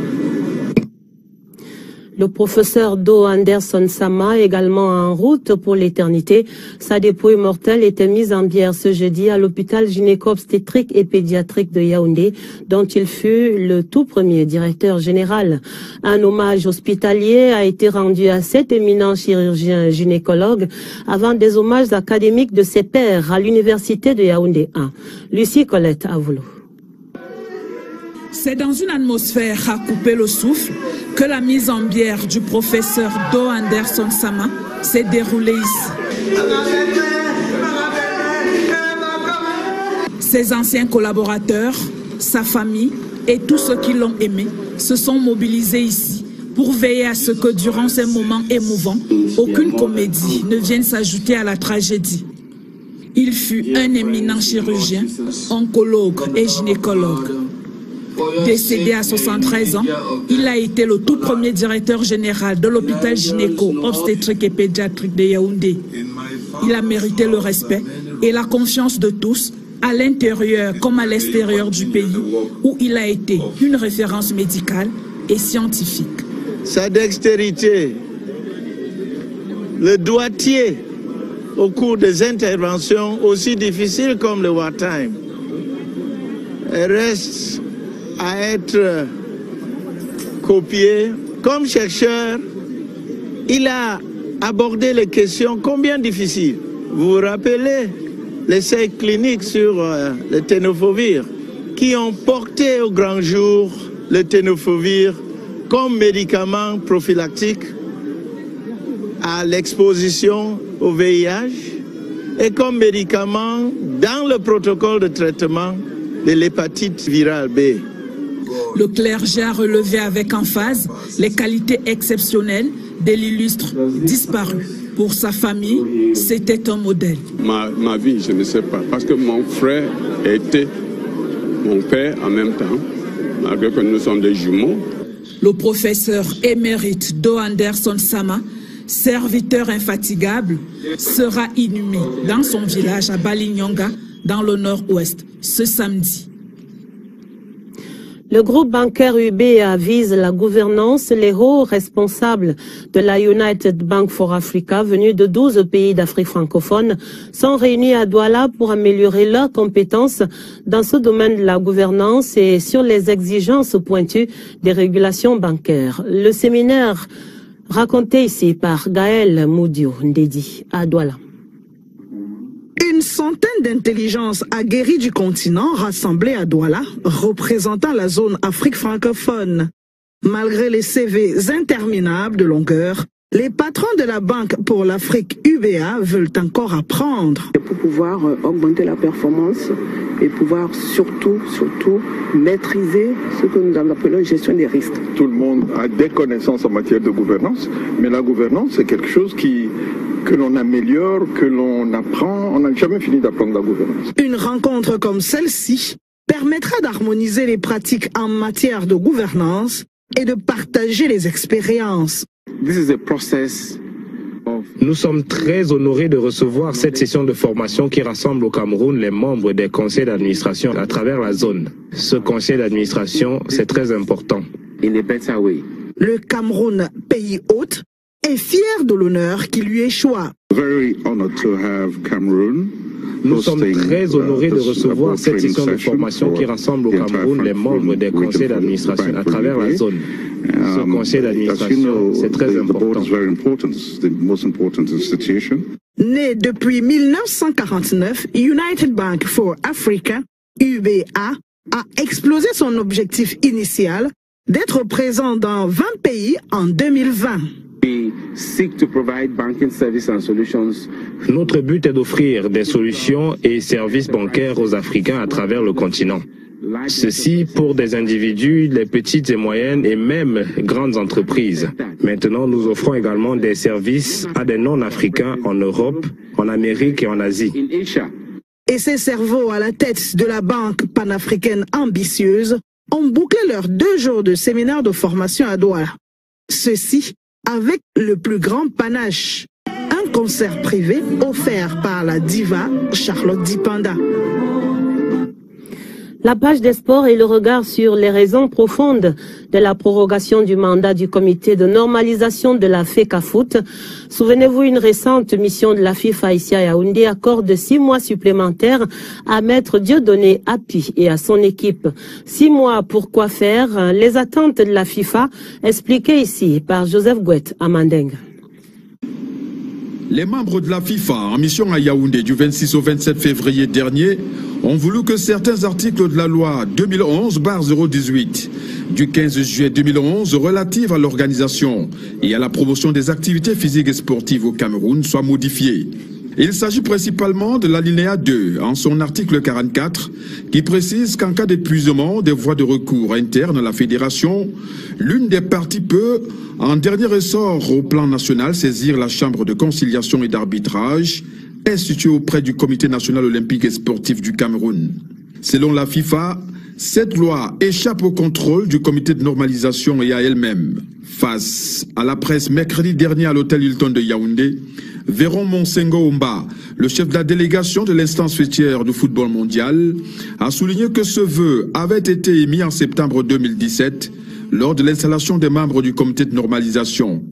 Le professeur Do Anderson Sama, également en route pour l'éternité, sa dépouille mortelle était mise en bière ce jeudi à l'hôpital gynéco-obstétrique et pédiatrique de Yaoundé, dont il fut le tout premier directeur général. Un hommage hospitalier a été rendu à cet éminent chirurgien gynécologue avant des hommages académiques de ses pairs à l'université de Yaoundé 1. Lucie Colette Avoulou.
C'est dans une atmosphère à couper le souffle que la mise en bière du professeur Do Anderson Sama s'est déroulée ici. Ses anciens collaborateurs, sa famille et tous ceux qui l'ont aimé se sont mobilisés ici pour veiller à ce que durant ces moments émouvants, aucune comédie ne vienne s'ajouter à la tragédie. Il fut un éminent chirurgien, oncologue et gynécologue. Décédé à 73 ans, il a été le tout premier directeur général de l'hôpital gynéco-obstétrique et pédiatrique de Yaoundé. Il a mérité le respect et la confiance de tous, à l'intérieur comme à l'extérieur du pays, où il a été une référence médicale et scientifique.
Sa dextérité, le doigtier au cours des interventions aussi difficiles comme le wartime, reste à être copié. Comme chercheur, il a abordé les questions combien difficiles. Vous vous rappelez l'essai clinique sur le tenofovir, qui ont porté au grand jour le tenofovir comme médicament prophylactique à l'exposition au VIH et comme médicament dans le protocole de traitement de l'hépatite virale B.
Le clergé a relevé avec emphase les qualités exceptionnelles de l'illustre disparu. Pour sa famille, c'était un modèle.
Ma vie, je ne sais pas, parce que mon frère était mon père en même temps, malgré que nous sommes des jumeaux.
Le professeur émérite Do Anderson Sama, serviteur infatigable, sera inhumé dans son village à Balinyonga, dans le nord-ouest, ce samedi.
Le groupe bancaire UBA avise la gouvernance. Les hauts responsables de la United Bank for Africa, venus de 12 pays d'Afrique francophone, sont réunis à Douala pour améliorer leurs compétences dans ce domaine de la gouvernance et sur les exigences pointues des régulations bancaires. Le séminaire raconté ici par Gaël Moudio Ndedi à Douala.
Une centaine d'intelligences aguerries du continent rassemblées à Douala, représentant la zone Afrique francophone. Malgré les CV interminables de longueur, les patrons de la Banque pour l'Afrique UBA veulent encore apprendre.
Pour pouvoir augmenter la performance et pouvoir surtout maîtriser ce que nous appelons gestion des risques.
Tout le monde a des connaissances en matière de gouvernance, mais la gouvernance c'est quelque chose que l'on améliore, que l'on apprend. On n'a jamais fini d'apprendre la gouvernance.
Une rencontre comme celle-ci permettra d'harmoniser les pratiques en matière de gouvernance et de partager les expériences.
Nous sommes très honorés de recevoir cette session de formation qui rassemble au Cameroun les membres des conseils d'administration à travers la zone. Ce conseil d'administration, c'est très important.
Le Cameroun, pays hôte, est fier de l'honneur qui lui échoit.
Nous sommes très honorés de recevoir cette session de formation qui rassemble au Cameroun les membres des conseils d'administration à travers la zone. Ce conseil d'administration, c'est très important.
Né depuis 1949, United Bank for Africa, UBA, a explosé son objectif initial d'être présent dans 20 pays en 2020.
Notre but est d'offrir des solutions et services bancaires aux Africains à travers le continent. Ceci pour des individus, les petites et moyennes et même grandes entreprises. Maintenant, nous offrons également des services à des non-africains en Europe, en Amérique et en Asie.
Et ces cerveaux à la tête de la banque panafricaine ambitieuse ont bouclé leurs 2 jours de séminaire de formation à Douala. Ceci avec le plus grand panache. Un concert privé offert par la diva Charlotte Dipanda.
La page des sports et le regard sur les raisons profondes de la prorogation du mandat du comité de normalisation de la FECAFOOT. Souvenez-vous, une récente mission de la FIFA ici à Yaoundé accorde 6 mois supplémentaires à Maître Dieudonné Api et à son équipe. 6 mois pour quoi faire? Les attentes de la FIFA expliquées ici par Joseph Gouet à Mandeng.
Les membres de la FIFA en mission à Yaoundé du 26 au 27 février dernier ont voulu que certains articles de la loi 2011/018 du 15 juillet 2011 relative à l'organisation et à la promotion des activités physiques et sportives au Cameroun soient modifiés. Il s'agit principalement de l'alinéa 2 en son article 44 qui précise qu'en cas d'épuisement des voies de recours internes à la fédération, l'une des parties peut, en dernier ressort au plan national, saisir la chambre de conciliation et d'arbitrage instituée auprès du Comité national olympique et sportif du Cameroun. Selon la FIFA, cette loi échappe au contrôle du comité de normalisation et à elle-même. Face à la presse mercredi dernier à l'hôtel Hilton de Yaoundé, Véron Monsengo Omba, le chef de la délégation de l'instance fêtière du football mondial, a souligné que ce vœu avait été émis en septembre 2017 lors de l'installation des membres du comité de normalisation.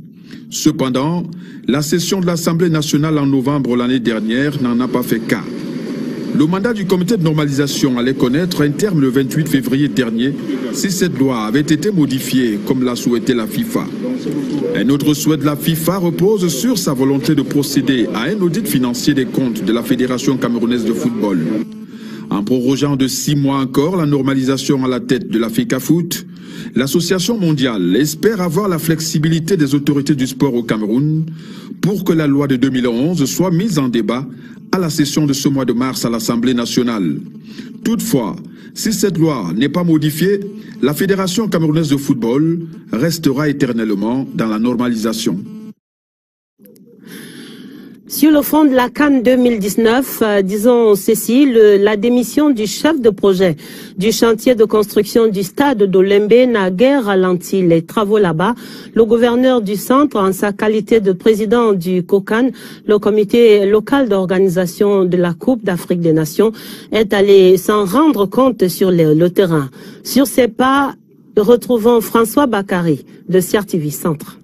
Cependant, la session de l'Assemblée nationale en novembre l'année dernière n'en a pas fait cas. Le mandat du comité de normalisation allait connaître un terme le 28 février dernier si cette loi avait été modifiée comme l'a souhaité la FIFA. Un autre souhait de la FIFA repose sur sa volonté de procéder à un audit financier des comptes de la Fédération camerounaise de football. En prorogeant de 6 mois encore la normalisation à la tête de la FECAFOOT, l'Association mondiale espère avoir la flexibilité des autorités du sport au Cameroun pour que la loi de 2011 soit mise en débat à la session de ce mois de mars à l'Assemblée nationale. Toutefois, si cette loi n'est pas modifiée, la Fédération camerounaise de football restera éternellement dans la normalisation.
Sur le fond de la CAN 2019, disons ceci, la démission du chef de projet du chantier de construction du stade d'Olembe n'a guère ralenti les travaux là-bas. Le gouverneur du centre, en sa qualité de président du COCAN, le comité local d'organisation de la Coupe d'Afrique des Nations, est allé s'en rendre compte sur le terrain. Sur ces pas, retrouvons François Bakary de CRTV Centre.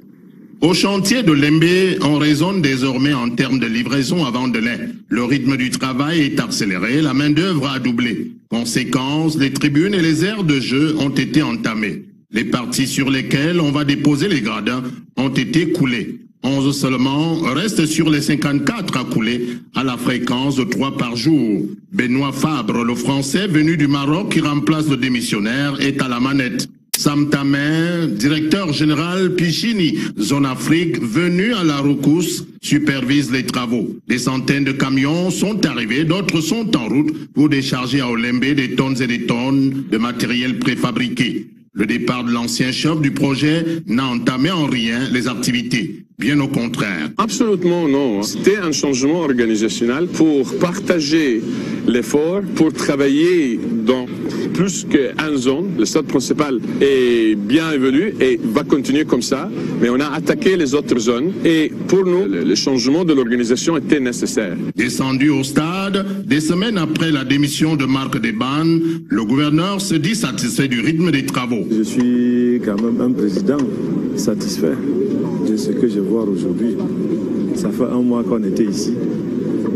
Au chantier de Lembe, on raisonne désormais en termes de livraison avant délai. Le rythme du travail est accéléré, la main-d'œuvre a doublé. Conséquence, les tribunes et les aires de jeu ont été entamées. Les parties sur lesquelles on va déposer les gradins ont été coulées. 11 seulement restent sur les 54 à couler à la fréquence de 3 par jour. Benoît Fabre, le Français venu du Maroc qui remplace le démissionnaire, est à la manette. Sam Tamin, directeur général Pichini, zone Afrique, venu à la Roukous, supervise les travaux. Des centaines de camions sont arrivés, d'autres sont en route pour décharger à Olembe des tonnes et des tonnes de matériel préfabriqué. Le départ de l'ancien chef du projet n'a entamé en rien les activités. Bien au contraire.
Absolument non. C'était un changement organisationnel pour partager l'effort, pour travailler dans plus qu'une zone. Le stade principal est bien évolué et va continuer comme ça. Mais on a attaqué les autres zones et pour nous, le changement de l'organisation était nécessaire.
Descendu au stade, des semaines après la démission de Marc Deban, le gouverneur se dit satisfait du rythme des travaux.
Je suis quand même un président satisfait de ce que je vois aujourd'hui. Ça fait 1 mois qu'on était ici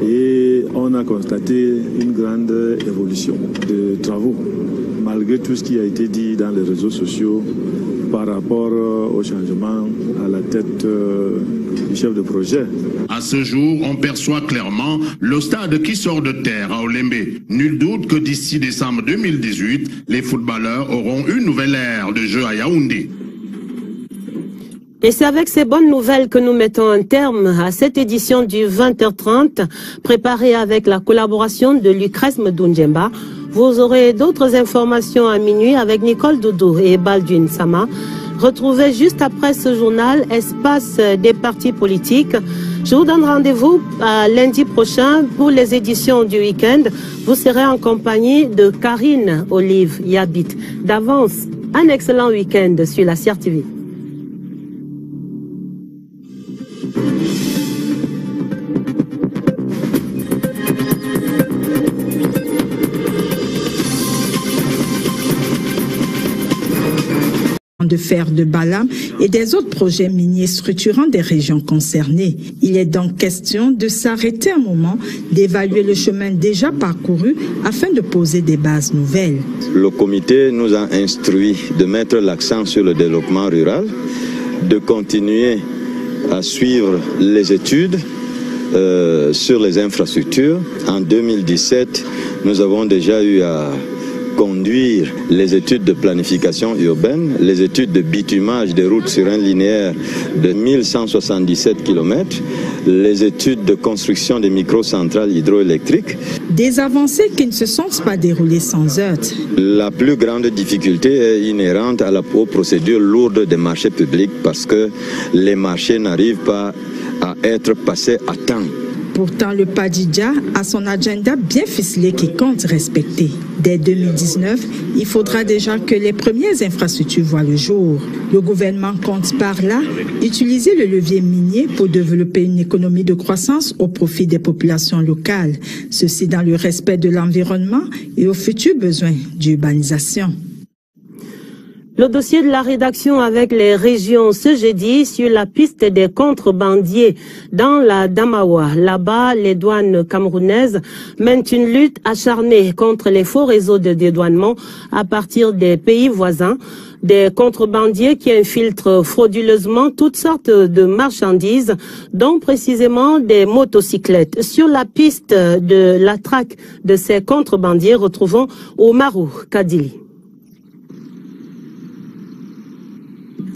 et on a constaté une grande évolution de travaux, malgré tout ce qui a été dit dans les réseaux sociaux par rapport au changement à la tête du chef de projet.
À ce jour, on perçoit clairement le stade qui sort de terre à Olembe. Nul doute que d'ici décembre 2018, les footballeurs auront une nouvelle ère de jeu à Yaoundé.
Et c'est avec ces bonnes nouvelles que nous mettons un terme à cette édition du 20h30, préparée avec la collaboration de Lucrèce Mdunjemba. Vous aurez d'autres informations à minuit avec Nicole Doudou et Baldwin Sama. Retrouvez juste après ce journal Espace des partis politiques. Je vous donne rendez-vous lundi prochain pour les éditions du week-end. Vous serez en compagnie de Karine Olive Yabit. D'avance, un excellent week-end sur la CRTV.
de fer de Balam et des autres projets miniers structurants des régions concernées. Il est donc question de s'arrêter un moment, d'évaluer le chemin déjà parcouru afin de poser des bases nouvelles.
Le comité nous a instruit de mettre l'accent sur le développement rural, de continuer à suivre les études sur les infrastructures. En 2017, nous avons déjà eu à conduire les études de planification urbaine, les études de bitumage des routes sur un linéaire de 1177 km, les études de construction des microcentrales hydroélectriques.
Des avancées qui ne se sont pas déroulées sans heurts.
La plus grande difficulté est inhérente aux procédures lourdes des marchés publics parce que les marchés n'arrivent pas à être passés à temps.
Pourtant, le PADJA a son agenda bien ficelé qui compte respecter. Dès 2019, il faudra déjà que les premières infrastructures voient le jour. Le gouvernement compte par là utiliser le levier minier pour développer une économie de croissance au profit des populations locales. Ceci dans le respect de l'environnement et aux futurs besoins d'urbanisation.
Le dossier de la rédaction avec les régions ce jeudi sur la piste des contrebandiers dans la Damawa. Là-bas, les douanes camerounaises mènent une lutte acharnée contre les faux réseaux de dédouanement à partir des pays voisins. Des contrebandiers qui infiltrent frauduleusement toutes sortes de marchandises, dont précisément des motocyclettes. Sur la piste de la traque de ces contrebandiers, retrouvons Omarou Kadili.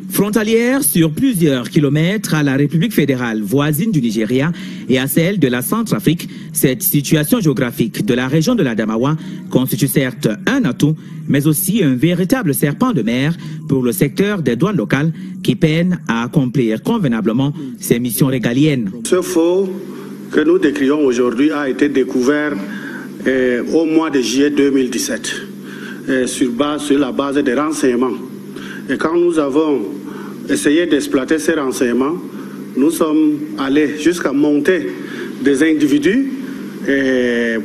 Frontalière sur plusieurs kilomètres à la République fédérale voisine du Nigeria et à celle de la Centrafrique, cette situation géographique de la région de la Damawa constitue certes un atout, mais aussi un véritable serpent de mer pour le secteur des douanes locales qui peine à accomplir convenablement ses missions régaliennes.
Ce faux que nous décrivons aujourd'hui a été découvert au mois de juillet 2017 sur la base des renseignements. Et quand nous avons essayé d'exploiter ces renseignements, nous sommes allés jusqu'à monter des individus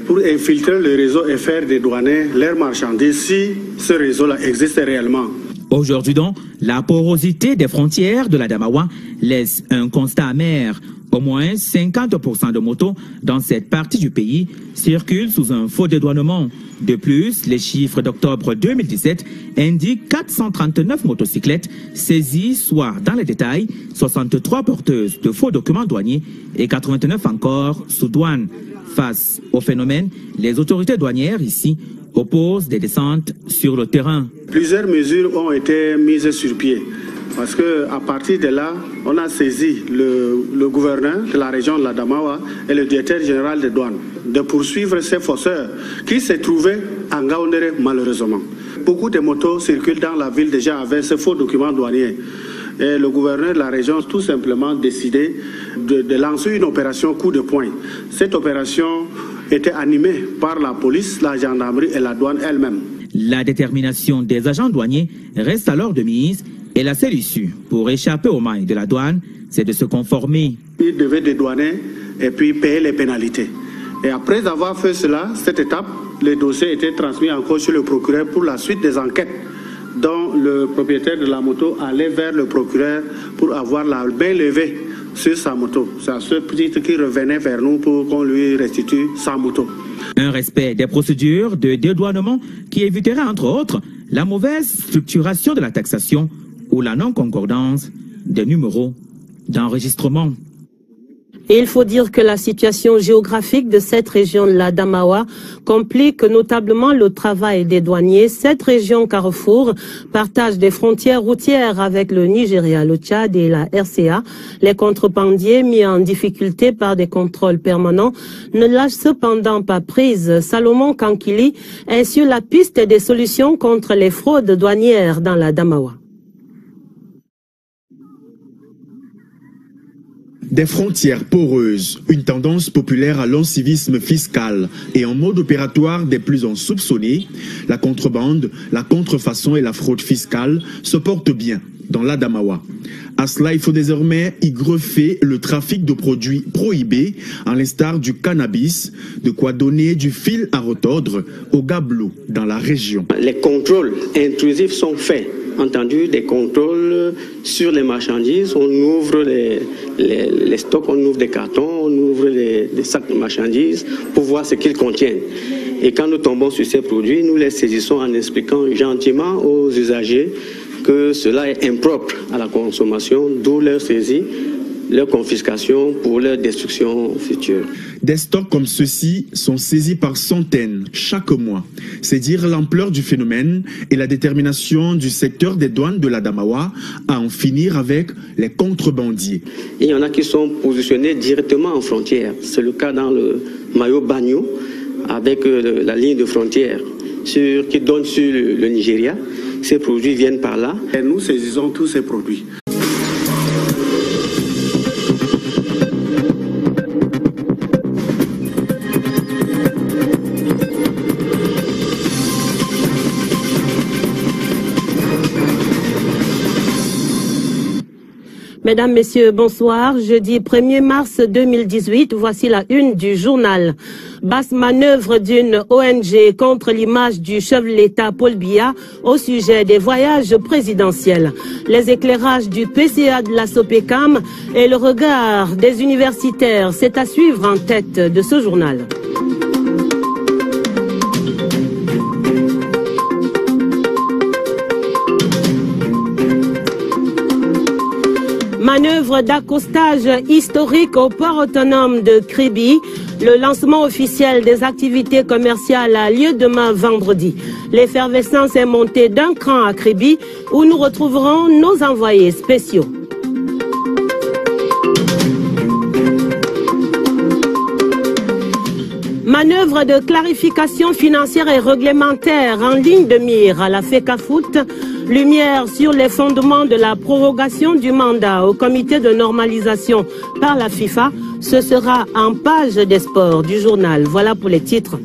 pour infiltrer le réseau et faire dédouaner leurs marchandises si ce réseau-là existe réellement.
Aujourd'hui donc, la porosité des frontières de la Damawa laisse un constat amer. Au moins 50% de motos dans cette partie du pays circulent sous un faux dédouanement. De plus, les chiffres d'octobre 2017 indiquent 439 motocyclettes saisies, soit dans les détails, 63 porteuses de faux documents douaniers et 89 encore sous douane. Face au phénomène, les autorités douanières ici opposent des descentes sur le terrain.
Plusieurs mesures ont été mises sur pied. Parce qu'à partir de là, on a saisi le gouverneur de la région de la Damawa et le directeur général des douanes de poursuivre ces fausseurs qui se trouvaient en Gaoundéré malheureusement. Beaucoup de motos circulent dans la ville déjà avec ces faux documents douaniers. Et le gouverneur de la région a tout simplement décidé de lancer une opération coup de poing. Cette opération était animée par la police, la gendarmerie et la douane elle-même.
La détermination des agents douaniers reste alors de mise. Et la seule issue pour échapper aux mailles de la douane, c'est de se conformer.
Ils devaient dédouaner et puis payer les pénalités. Et après avoir fait cela, cette étape, les dossiers étaient transmis encore chez le procureur pour la suite des enquêtes, dont le propriétaire de la moto allait vers le procureur pour avoir la main levée sur sa moto. C'est à ce petit qui revenait vers nous pour qu'on lui restitue sa moto.
Un respect des procédures de dédouanement qui éviterait entre autres la mauvaise structuration de la taxation ou la non-concordance des numéros d'enregistrement.
Et il faut dire que la situation géographique de cette région de la Damawa complique notablement le travail des douaniers. Cette région Carrefour partage des frontières routières avec le Nigeria, le Tchad et la RCA. Les contrebandiers mis en difficulté par des contrôles permanents ne lâchent cependant pas prise. Salomon Kankili est sur la piste des solutions contre les fraudes douanières dans la Damawa.
Des frontières poreuses, une tendance populaire à l'incivisme fiscal et en mode opératoire des plus en soupçonnés, la contrebande, la contrefaçon et la fraude fiscale se portent bien dans l'Adamawa. À cela, il faut désormais y greffer le trafic de produits prohibés, à l'instar du cannabis, de quoi donner du fil à retordre aux gabelous dans la région.
Les contrôles intrusifs sont faits. Entendu, des contrôles sur les marchandises, on ouvre les stocks, on ouvre des cartons, on ouvre les sacs de marchandises pour voir ce qu'ils contiennent. Et quand nous tombons sur ces produits, nous les saisissons en expliquant gentiment aux usagers que cela est impropre à la consommation, d'où leur saisie, leur confiscation pour leur destruction future.
Des stocks comme ceux-ci sont saisis par centaines chaque mois. C'est dire l'ampleur du phénomène et la détermination du secteur des douanes de l'Adamawa à en finir avec les contrebandiers.
Il y en a qui sont positionnés directement en frontière. C'est le cas dans le Mayo Bagno, avec la ligne de frontière qui donne sur le Nigeria. Ces produits viennent par là.
Et nous saisissons tous ces produits.
Mesdames, Messieurs, bonsoir. Jeudi 1er mars 2018, voici la une du journal. Basse manœuvre d'une ONG contre l'image du chef de l'État Paul Biya au sujet des voyages présidentiels. Les éclairages du PCA de la SOPECAM et le regard des universitaires, c'est à suivre en tête de ce journal. Manœuvre d'accostage historique au port autonome de Kribi. Le lancement officiel des activités commerciales a lieu demain vendredi. L'effervescence est montée d'un cran à Kribi où nous retrouverons nos envoyés spéciaux. Manœuvre de clarification financière et réglementaire en ligne de mire à la FECAFOOT. Lumière sur les fondements de la prorogation du mandat au comité de normalisation par la FIFA. Ce sera en page des sports du journal. Voilà pour les titres.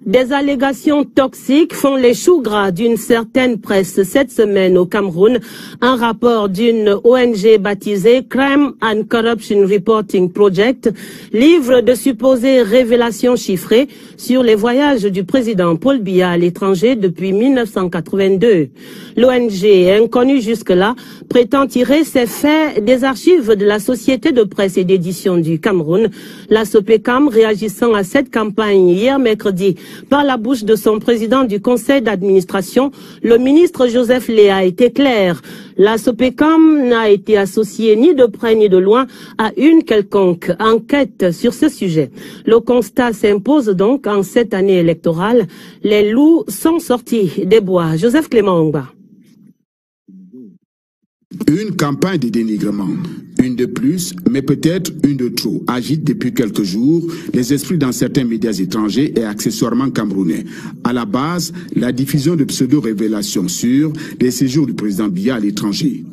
Des allégations toxiques font les choux gras d'une certaine presse cette semaine au Cameroun. Un rapport d'une ONG baptisée Crime and Corruption Reporting Project livre de supposées révélations chiffrées sur les voyages du président Paul Biya à l'étranger depuis 1982. L'ONG, inconnue jusque-là, prétend tirer ses faits des archives de la Société de presse et d'édition du Cameroun. La SOPECAM, réagissant à cette campagne hier mercredi, par la bouche de son président du conseil d'administration, le ministre Joseph Léa a été clair. La SOPECAM n'a été associée ni de près ni de loin à une quelconque enquête sur ce sujet. Le constat s'impose donc en cette année électorale. Les loups sont sortis des bois. Joseph Clément Ongba.
Une campagne de dénigrement, une de plus, mais peut-être une de trop, agite depuis quelques jours les esprits dans certains médias étrangers et accessoirement camerounais. À la base, la diffusion de pseudo-révélations sur les séjours du président Biya à l'étranger.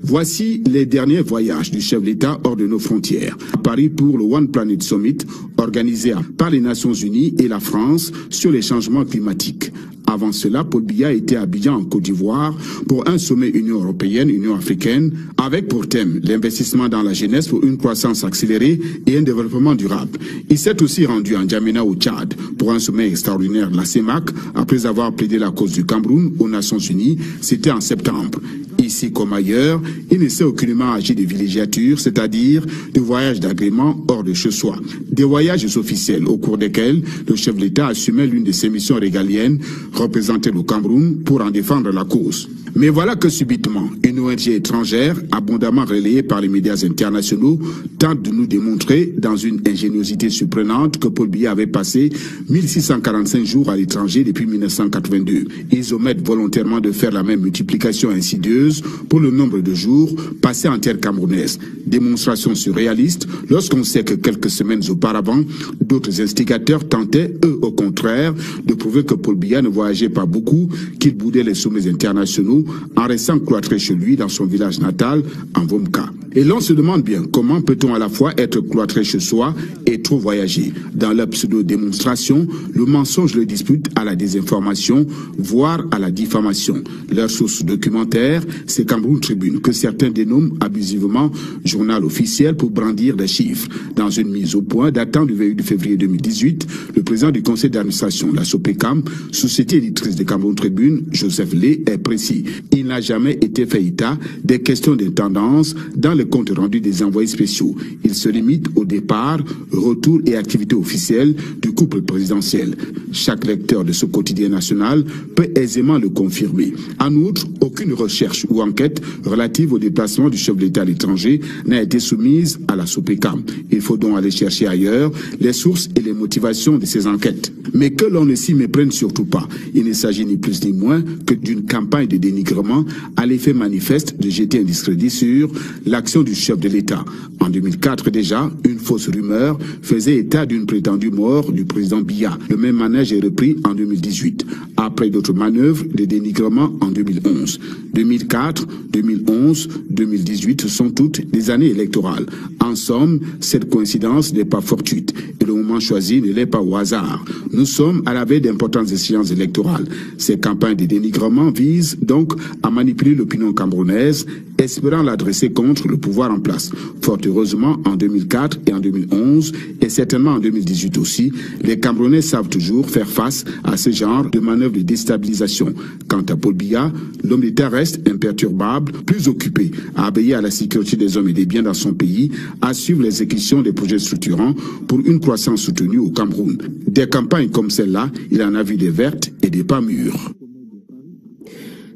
Voici les derniers voyages du chef d'État hors de nos frontières. À Paris pour le One Planet Summit, organisé par les Nations Unies et la France sur les changements climatiques. Avant cela, Paul Biya était à Abidjan en Côte d'Ivoire pour un sommet Union européenne-Union africaine avec pour thème l'investissement dans la jeunesse pour une croissance accélérée et un développement durable. Il s'est aussi rendu en N'Djamena au Tchad pour un sommet extraordinaire de la CEMAC après avoir plaidé la cause du Cameroun aux Nations Unies. C'était en septembre. Ici comme ailleurs, il ne s'est aucunement agi de villégiature, c'est-à-dire de voyages d'agrément hors de chez soi. Des voyages officiels au cours desquels le chef de l'État assumait l'une de ses missions régaliennes, représenter le Cameroun pour en défendre la cause. Mais voilà que subitement, une ONG étrangère, abondamment relayée par les médias internationaux, tente de nous démontrer, dans une ingéniosité surprenante, que Paul Biya avait passé 1645 jours à l'étranger depuis 1982. Ils omettent volontairement de faire la même multiplication insidieuse pour le nombre de jours passés en terre camerounaise. Démonstration surréaliste lorsqu'on sait que quelques semaines auparavant, d'autres instigateurs tentaient, eux au contraire, de prouver que Paul Biya ne voyageait pas beaucoup, qu'il boudait les sommets internationaux en restant cloîtré chez lui dans son village natal, en Vomka. Et l'on se demande bien comment peut-on à la fois être cloîtré chez soi et trop voyager. Dans la pseudo-démonstration, le mensonge le dispute à la désinformation, voire à la diffamation. Leur source documentaire, c'est Cameroun Tribune, que certains dénomment abusivement journal officiel pour brandir des chiffres. Dans une mise au point datant du 28 février 2018, le président du conseil d'administration de la SOPECAM, société éditrice de Cameroun Tribune, Joseph Lé, est précis. Il n'a jamais été fait état des questions de tendance dans le compte rendu des envoyés spéciaux. Il se limite au départ, retour et activité officielle du couple présidentiel. Chaque lecteur de ce quotidien national peut aisément le confirmer. En outre, aucune recherche ou enquête relative au déplacement du chef de l'État à l'étranger n'a été soumise à la SOPECAM. Il faut donc aller chercher ailleurs les sources et les motivations de ces enquêtes. Mais que l'on ne s'y méprenne surtout pas. Il ne s'agit ni plus ni moins que d'une campagne de dénigrement à l'effet manifeste de jeter un discrédit sur l'action du chef de l'État. En 2004 déjà, une fausse rumeur faisait état d'une prétendue mort du président Biya. Le même manège est repris en 2018. Après d'autres manœuvres de dénigrement en 2011. 2004, 2011, 2018 sont toutes des années électorales. En somme, cette coïncidence n'est pas fortuite et le moment choisi ne l'est pas au hasard. Nous sommes à la veille d'importantes échéances électorales. Ces campagnes de dénigrement visent donc à manipuler l'opinion camerounaise, espérant l'adresser contre le pouvoir en place. Fort heureusement, en 2004 et en 2011, et certainement en 2018 aussi, les Camerounais savent toujours faire face à ce genre de manœuvres de déstabilisation. Quant à Paul Biya, l'homme d'État reste imperturbable, plus occupé à veiller à la sécurité des hommes et des biens dans son pays, à suivre l'exécution des projets structurants pour une croissance soutenue au Cameroun. Des campagnes comme celle-là, il en a vu des vertes et des pas mûres.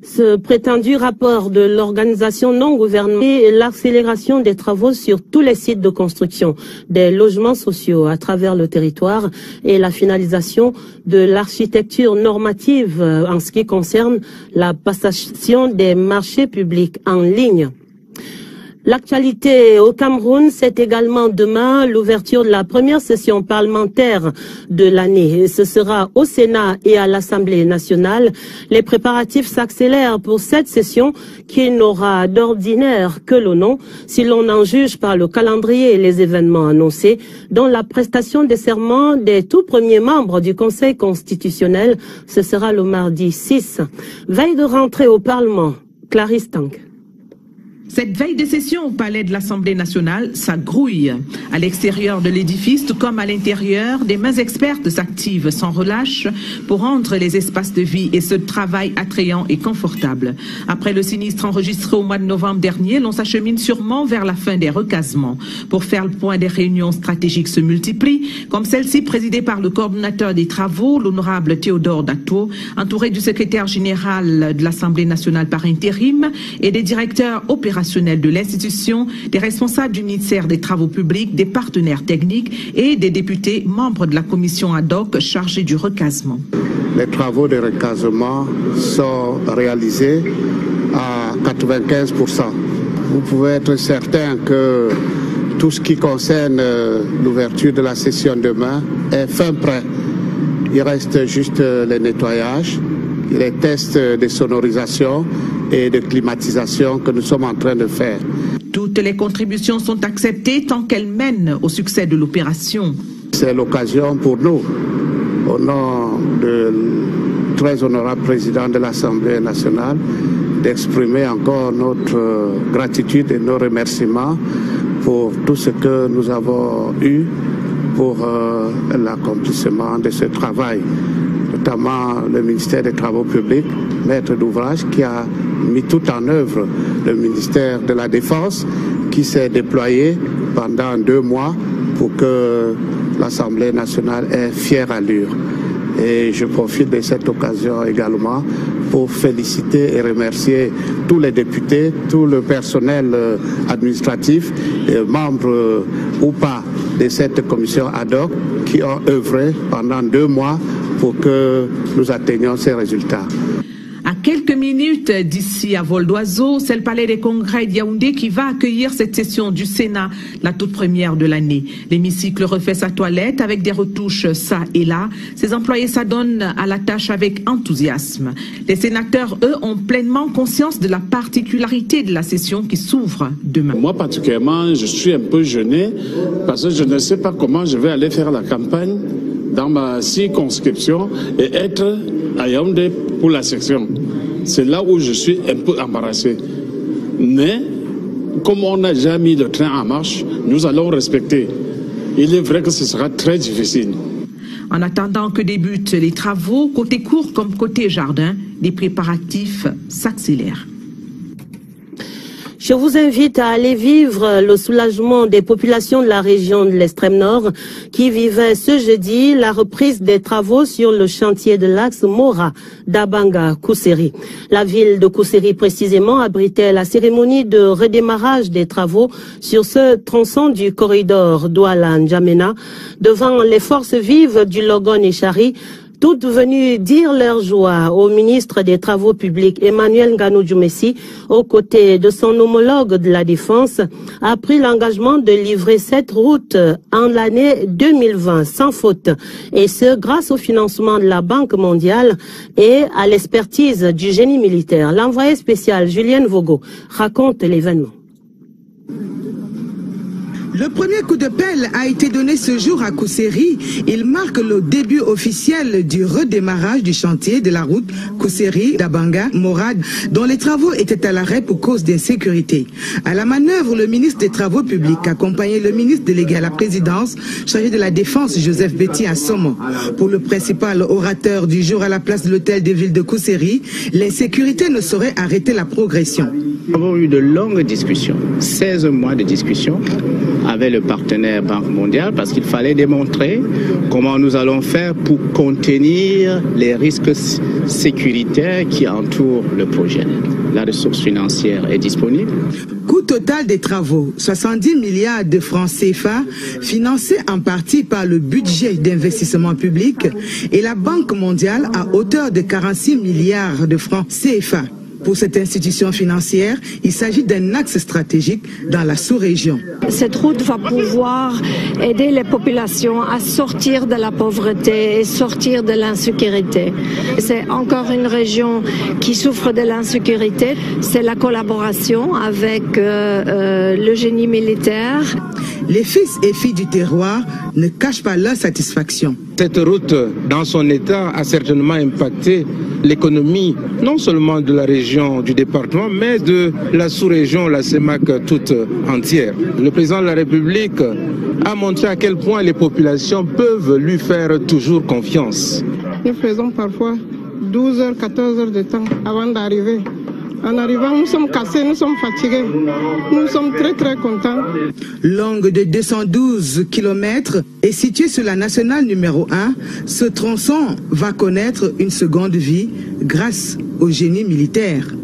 Ce prétendu rapport de l'organisation non gouvernementale et l'accélération des travaux sur tous les sites de construction des logements sociaux à travers le territoire et la finalisation de l'architecture normative en ce qui concerne la passation des marchés publics en ligne. L'actualité au Cameroun, c'est également demain l'ouverture de la première session parlementaire de l'année. Ce sera au Sénat et à l'Assemblée nationale. Les préparatifs s'accélèrent pour cette session qui n'aura d'ordinaire que le nom, si l'on en juge par le calendrier et les événements annoncés, dont la prestation des serments des tout premiers membres du Conseil constitutionnel. Ce sera le mardi 6. Veille de rentrée au Parlement. Clarisse Tank.
Cette veille de session au palais de l'Assemblée nationale, ça grouille. À l'extérieur de l'édifice, tout comme à l'intérieur, des mains expertes s'activent sans relâche pour rendre les espaces de vie et ce travail attrayant et confortable. Après le sinistre enregistré au mois de novembre dernier, l'on s'achemine sûrement vers la fin des recasements. Pour faire le point, des réunions stratégiques se multiplient, comme celle-ci présidée par le coordonnateur des travaux, l'honorable Théodore Dato, entouré du secrétaire général de l'Assemblée nationale par intérim et des directeurs opérationnels de l'institution, des responsables du ministère des Travaux publics, des partenaires techniques et des députés membres de la commission ad hoc chargée du recasement.
Les travaux de recasement sont réalisés à 95%. Vous pouvez être certain que tout ce qui concerne l'ouverture de la session demain est fin prêt. Il reste juste les nettoyages, les tests de sonorisation et de climatisation que nous sommes en train de faire.
Toutes les contributions sont acceptées tant qu'elles mènent au succès de l'opération.
C'est l'occasion pour nous, au nom du très honorable président de l'Assemblée nationale, d'exprimer encore notre gratitude et nos remerciements pour tout ce que nous avons eu pour l'accomplissement de ce travail, notamment le ministère des Travaux publics, maître d'ouvrage, qui a mis tout en œuvre, le ministère de la Défense, qui s'est déployé pendant 2 mois pour que l'Assemblée nationale ait fière allure. Et je profite de cette occasion également pour féliciter et remercier tous les députés, tout le personnel administratif, membres ou pas de cette commission ad hoc, qui ont œuvré pendant 2 mois pour que nous atteignions ces résultats.
À quelques minutes minutes d'ici à vol d'oiseau, c'est le palais des congrès de Yaoundé qui va accueillir cette session du Sénat, la toute première de l'année. L'hémicycle refait sa toilette avec des retouches ça et là. Ses employés s'adonnent à la tâche avec enthousiasme. Les sénateurs, eux, ont pleinement conscience de la particularité de la session qui s'ouvre demain.
Moi, particulièrement, je suis un peu gêné parce que je ne sais pas comment je vais aller faire la campagne dans ma circonscription et être à Yaoundé pour la section. C'est là où je suis un peu embarrassé. Mais, comme on n'a jamais mis le train en marche, nous allons respecter. Il est vrai que ce sera très difficile.
En attendant que débutent les travaux, côté cours comme côté jardin, les préparatifs s'accélèrent.
Je vous invite à aller vivre le soulagement des populations de la région de l'extrême nord qui vivaient ce jeudi la reprise des travaux sur le chantier de l'axe Mora d'Abanga-Kousséri. La ville de Kousséri précisément abritait la cérémonie de redémarrage des travaux sur ce tronçon du corridor Douala-N'Djamena devant les forces vives du Logon et Chari, toutes venues dire leur joie au ministre des Travaux publics Emmanuel Nganou-Djoumessi, aux côtés de son homologue de la Défense, a pris l'engagement de livrer cette route en l'année 2020 sans faute, et ce grâce au financement de la Banque mondiale et à l'expertise du génie militaire. L'envoyé spécial Julienne Vogo raconte l'événement.
Le premier coup de pelle a été donné ce jour à Kousséri. Il marque le début officiel du redémarrage du chantier de la route Kousséri-Dabanga-Morad, dont les travaux étaient à l'arrêt pour cause d'insécurité. À la manœuvre, le ministre des Travaux publics accompagnait le ministre délégué à la présidence, chargé de la Défense, Joseph Betty Assomo. Pour le principal orateur du jour à la place de l'hôtel de ville de Kousséri, l'insécurité ne saurait arrêter la progression.
Nous avons eu de longues discussions, 16 mois de discussions avec le partenaire Banque mondiale parce qu'il fallait démontrer comment nous allons faire pour contenir les risques sécuritaires qui entourent le projet. La ressource financière est disponible.
Coût total des travaux, 70 milliards de francs CFA, financés en partie par le budget d'investissement public et la Banque mondiale à hauteur de 46 milliards de francs CFA. Pour cette institution financière, il s'agit d'un axe stratégique dans la sous-région.
Cette route va pouvoir aider les populations à sortir de la pauvreté et sortir de l'insécurité. C'est encore une région qui souffre de l'insécurité. C'est la collaboration avec le génie militaire.
Les fils et filles du terroir ne cachent pas leur satisfaction.
Cette route, dans son état, a certainement impacté l'économie, non seulement de la région, du département, mais de la sous-région, la CEMAC toute entière. Le président de la République a montré à quel point les populations peuvent lui faire toujours confiance.
Nous faisons parfois 12 heures, 14 heures de temps avant d'arriver. En arrivant, nous sommes cassés, nous sommes fatigués. Nous sommes très très contents.
Longue de 212 km et située sur la nationale numéro 1, ce tronçon va connaître une seconde vie grâce au génie militaire.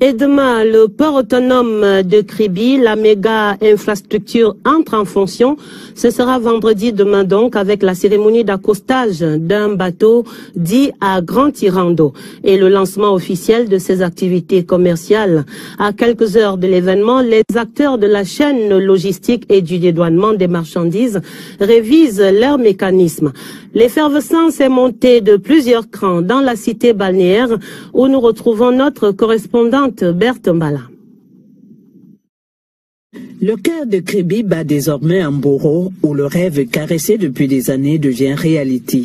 Et demain, le port autonome de Kribi, la méga infrastructure entre en fonction. Ce sera vendredi demain donc avec la cérémonie d'accostage d'un bateau dit à Grand Tirando et le lancement officiel de ses activités commerciales. À quelques heures de l'événement, les acteurs de la chaîne logistique et du dédouanement des marchandises révisent leurs mécanismes. L'effervescence est montée de plusieurs crans dans la cité balnéaire où nous retrouvons notre correspondante Berthe Mbala.
Le cœur de Kribi bat désormais en Boro où le rêve caressé depuis des années devient réalité.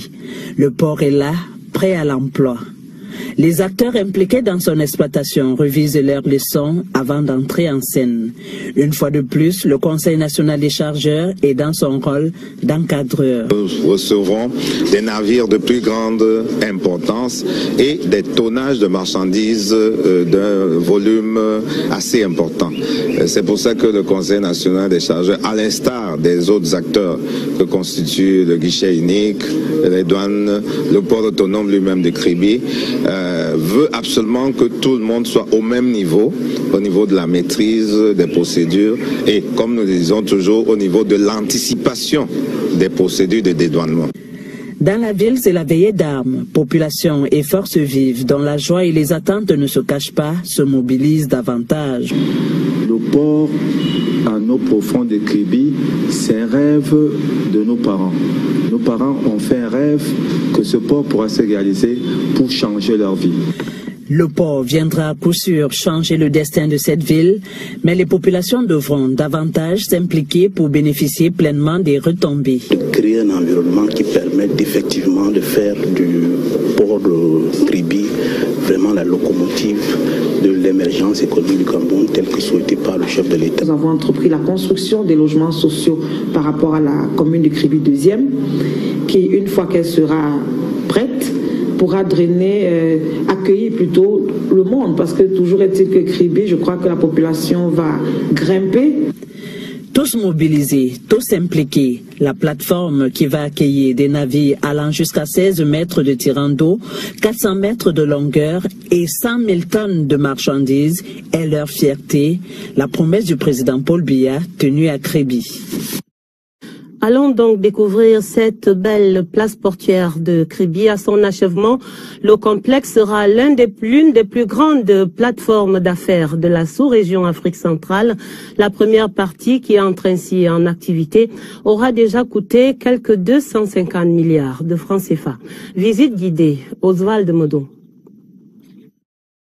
Le port est là, prêt à l'emploi. Les acteurs impliqués dans son exploitation revisent leurs leçons avant d'entrer en scène. Une fois de plus, le Conseil national des chargeurs est dans son rôle d'encadreur.
Nous recevrons des navires de plus grande importance et des tonnages de marchandises d'un volume assez important. C'est pour ça que le Conseil national des chargeurs, à l'instar des autres acteurs que constituent le guichet unique, les douanes, le port autonome lui-même de Kribi, veut absolument que tout le monde soit au même niveau, au niveau de la maîtrise des procédures et, comme nous le disons toujours, au niveau de l'anticipation des procédures de dédouanement.
Dans la ville, c'est la veillée d'armes. Population et forces vives, dont la joie et les attentes ne se cachent pas, se mobilisent davantage.
Le port à nos profonds de Kribi, c'est un rêve de nos parents. Nos parents ont fait un rêve que ce port pourra se réaliser pour changer leur vie.
Le port viendra à coup sûr changer le destin de cette ville, mais les populations devront davantage s'impliquer pour bénéficier pleinement des retombées.
Créer un environnement qui permette effectivement de faire du port de Kribi vraiment la locomotive de l'émergence économique du Cameroun telle que souhaitée par le chef de l'État.
Nous avons entrepris la construction des logements sociaux par rapport à la commune de Kribi 2e, qui une fois qu'elle sera prête, pourra drainer, accueillir plutôt le monde, parce que toujours est-il que Kribi, je crois que la population va grimper.
Tous mobilisés, tous impliqués, la plateforme qui va accueillir des navires allant jusqu'à 16 mètres de tirant d'eau, 400 mètres de longueur et 100 000 tonnes de marchandises est leur fierté, la promesse du président Paul Biya tenue à Kribi.
Allons donc découvrir cette belle place portuaire de Kribi. À son achèvement, le complexe sera l'une des plus grandes plateformes d'affaires de la sous-région Afrique centrale. La première partie, qui entre ainsi en activité, aura déjà coûté quelques 250 milliards de francs CFA. Visite guidée, Oswald Modo.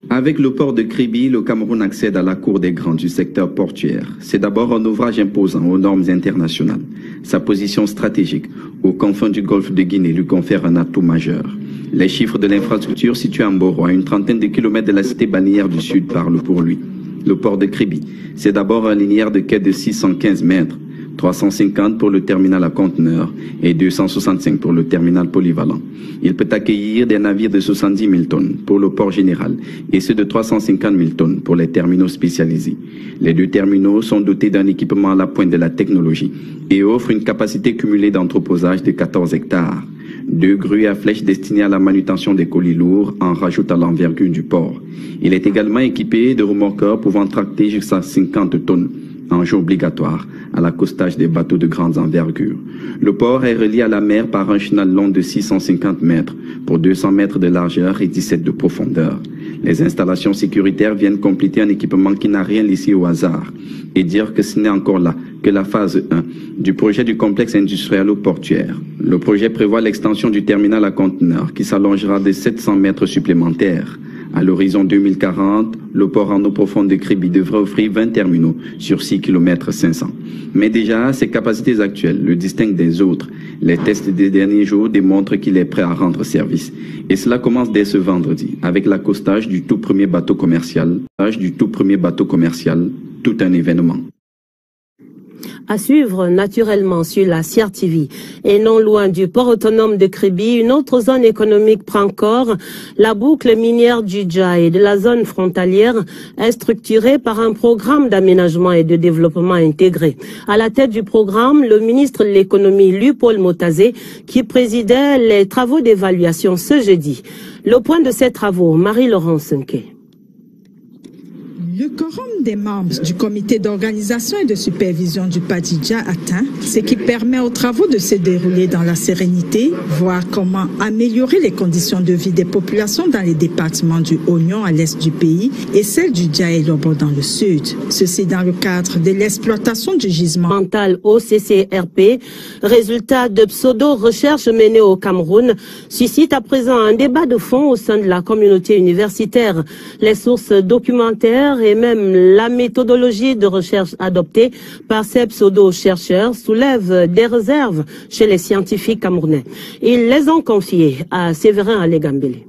Avec le port de Kribi, le Cameroun accède à la cour des grands du secteur portuaire. C'est d'abord un ouvrage imposant aux normes internationales. Sa position stratégique, aux confins du golfe de Guinée, lui confère un atout majeur. Les chiffres de l'infrastructure située à Mboro, à une trentaine de kilomètres de la cité balnéaire du Sud, parlent pour lui. Le port de Kribi, c'est d'abord un linéaire de quai de 615 mètres, 350 pour le terminal à conteneurs et 265 pour le terminal polyvalent. Il peut accueillir des navires de 70 000 tonnes pour le port général et ceux de 350 000 tonnes pour les terminaux spécialisés. Les deux terminaux sont dotés d'un équipement à la pointe de la technologie et offrent une capacité cumulée d'entreposage de 14 hectares. 2 grues à flèches destinées à la manutention des colis lourds en rajoutent à l'envergure du port. Il est également équipé de remorqueurs pouvant tracter jusqu'à 50 tonnes, enjeu obligatoire à l'accostage des bateaux de grandes envergures. Le port est relié à la mer par un chenal long de 650 mètres pour 200 mètres de largeur et 17 de profondeur. Les installations sécuritaires viennent compléter un équipement qui n'a rien laissé au hasard et dire que ce n'est encore là que la phase 1 du projet du complexe industriel au portuaire. Le projet prévoit l'extension du terminal à conteneurs qui s'allongera de 700 mètres supplémentaires. À l'horizon 2040, le port en eau profonde de Kribi devrait offrir 20 terminaux sur 6 km 500. Mais déjà, ses capacités actuelles le distinguent des autres. Les tests des derniers jours démontrent qu'il est prêt à rendre service. Et cela commence dès ce vendredi, avec l'accostage du tout premier bateau commercial. Tout un événement.
À suivre naturellement sur la Sierra TV. Et non loin du port autonome de Kribi, une autre zone économique prend corps. La boucle minière du Djaï de la zone frontalière est structurée par un programme d'aménagement et de développement intégré. À la tête du programme, le ministre de l'économie, Paul Motazé, qui présidait les travaux d'évaluation ce jeudi. Le point de ces travaux, Marie-Laurence Nké.
Le quorum des membres du comité d'organisation et de supervision du Padidja atteint, ce qui permet aux travaux de se dérouler dans la sérénité, voir comment améliorer les conditions de vie des populations dans les départements du Oignon à l'est du pays et celles du Djaï-Lobo dans le sud. Ceci dans le cadre de l'exploitation du gisement
mental au CCRP, résultat de pseudo-recherches menées au Cameroun, suscite à présent un débat de fond au sein de la communauté universitaire. Les sources documentaires et même la méthodologie de recherche adoptée par ces pseudo-chercheurs soulève des réserves chez les scientifiques camerounais. Ils les ont confiées à Séverin Alégambélé.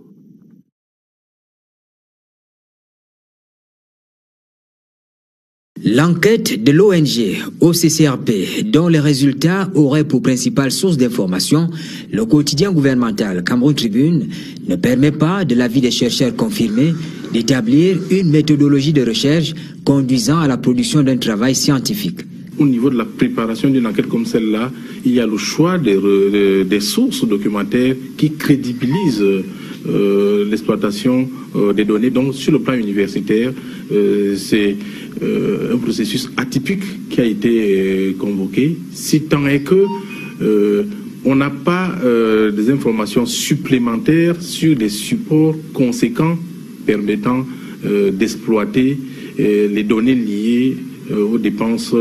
L'enquête de l'ONG OCCRP, dont les résultats auraient pour principale source d'information le quotidien gouvernemental Cameroun Tribune, ne permet pas, de l'avis des chercheurs confirmés, d'établir une méthodologie de recherche conduisant à la production d'un travail scientifique.
Au niveau de la préparation d'une enquête comme celle-là, il y a le choix des sources documentaires qui crédibilisent l'exploitation des données. Donc sur le plan universitaire, c'est un processus atypique qui a été convoqué, si tant est que on n'a pas des informations supplémentaires sur des supports conséquents permettant d'exploiter les données liées aux dépenses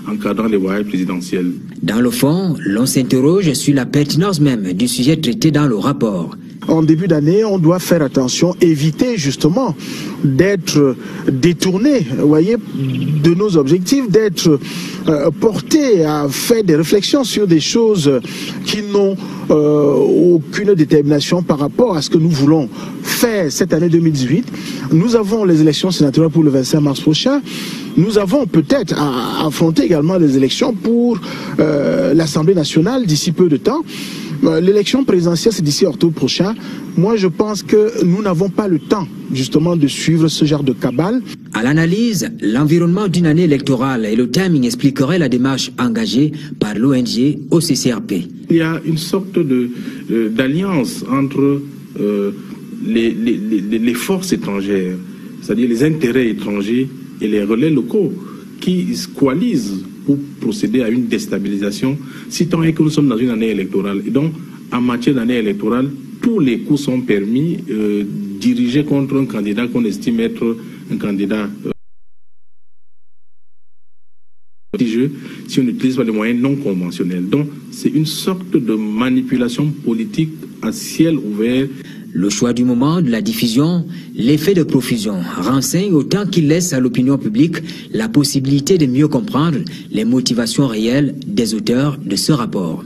encadrant les voyages présidentiels.
Dans le fond, l'on s'interroge sur la pertinence même du sujet traité dans le rapport.
En début d'année, on doit faire attention, éviter justement d'être détourné, vous voyez, de nos objectifs, d'être porté à faire des réflexions sur des choses qui n'ont aucune détermination par rapport à ce que nous voulons faire cette année 2018. Nous avons les élections sénatoriales pour le 25 mars prochain. Nous avons peut-être à affronter également les élections pour l'Assemblée nationale d'ici peu de temps. L'élection présidentielle, c'est d'ici octobre prochain. Moi, je pense que nous n'avons pas le temps, justement, de suivre ce genre de cabale.
À l'analyse, l'environnement d'une année électorale et le timing expliqueraient la démarche engagée par l'ONG OCCRP.
Il y a une sorte d'alliance entre les forces étrangères, c'est-à-dire les intérêts étrangers et les relais locaux qui coalisent pour procéder à une déstabilisation, si tant est que nous sommes dans une année électorale. Et donc, en matière d'année électorale, tous les coups sont permis, dirigés contre un candidat qu'on estime être un candidat si on n'utilise pas des moyens non conventionnels. Donc, c'est une sorte de manipulation politique à ciel ouvert.
Le choix du moment de la diffusion, l'effet de profusion, renseigne autant qu'il laisse à l'opinion publique la possibilité de mieux comprendre les motivations réelles des auteurs de ce rapport.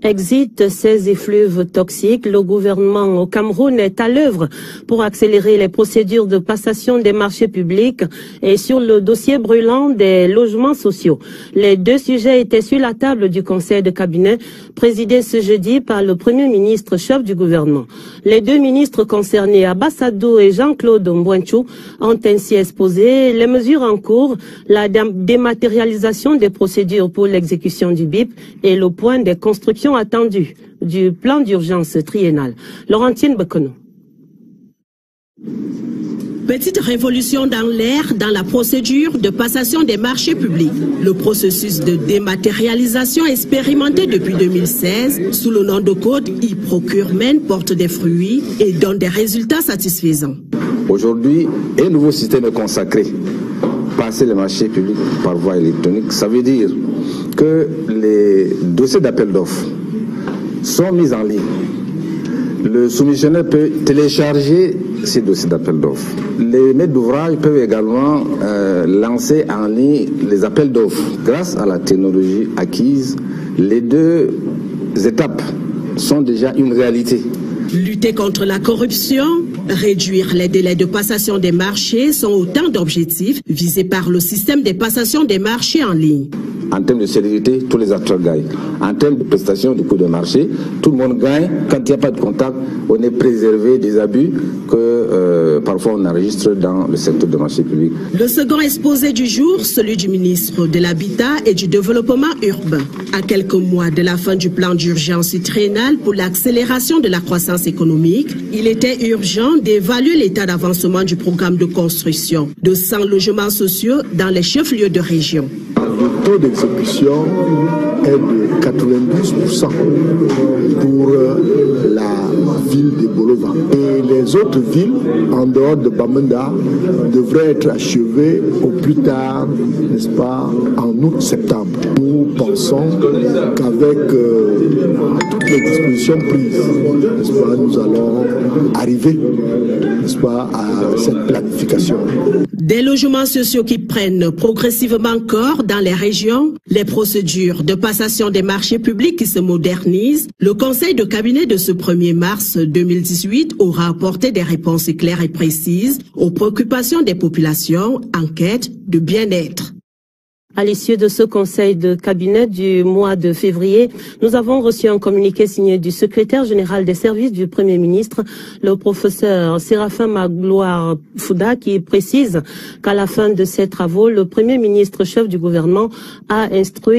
Exit ces effluves toxiques, le gouvernement au Cameroun est à l'œuvre pour accélérer les procédures de passation des marchés publics et sur le dossier brûlant des logements sociaux. Les deux sujets étaient sur la table du conseil de cabinet présidé ce jeudi par le premier ministre chef du gouvernement. Les deux ministres concernés, Abbas Adou et Jean-Claude Mbouenchou, ont ainsi exposé les mesures en cours, la dématérialisation des procédures pour l'exécution du BIP et le point des constructions attendu du plan d'urgence triennal. Laurentine Bekono.
Petite révolution dans l'air dans la procédure de passation des marchés publics. Le processus de dématérialisation expérimenté depuis 2016 sous le nom de code e-procurement porte des fruits et donne des résultats satisfaisants.
Aujourd'hui, un nouveau système est consacré. Passer les marchés publics par voie électronique, ça veut dire que les dossiers d'appel d'offres sont mis en ligne. Le soumissionnaire peut télécharger ces dossiers d'appel d'offres. Les maîtres d'ouvrage peuvent également lancer en ligne les appels d'offres. Grâce à la technologie acquise, les deux étapes sont déjà une réalité.
Lutter contre la corruption, réduire les délais de passation des marchés sont autant d'objectifs visés par le système de passation des marchés en ligne.
En termes de célérité, tous les acteurs gagnent. En termes de prestation du coût de marché, tout le monde gagne. Quand il n'y a pas de contact, on est préservé des abus que parfois on enregistre dans le secteur de marché public.
Le second exposé du jour, celui du ministre de l'Habitat et du Développement urbain. À quelques mois de la fin du plan d'urgence triennal pour l'accélération de la croissance économique, il était urgent d'évaluer l'état d'avancement du programme de construction de 100 logements sociaux dans les chefs-lieux de région.
Le taux d'exécution est de 92% pour la ville de Bolova. Et les autres villes, en dehors de Bamenda, devraient être achevées au plus tard, n'est-ce pas, en août-septembre. Nous pensons qu'avec toutes les dispositions prises, n'est-ce pas, nous allons arriver, n'est-ce pas, à cette planification.
Des logements sociaux qui prennent progressivement corps dans les régions, les procédures de passation des marchés publics qui se modernisent, le conseil de cabinet de ce 1er mars 2018 aura apporté des réponses claires et précises aux préoccupations des populations en quête de bien-être.
À l'issue de ce conseil de cabinet du mois de février, nous avons reçu un communiqué signé du secrétaire général des services du Premier ministre, le professeur Séraphin Magloire Fouda, qui précise qu'à la fin de ces travaux, le Premier ministre chef du gouvernement a instruit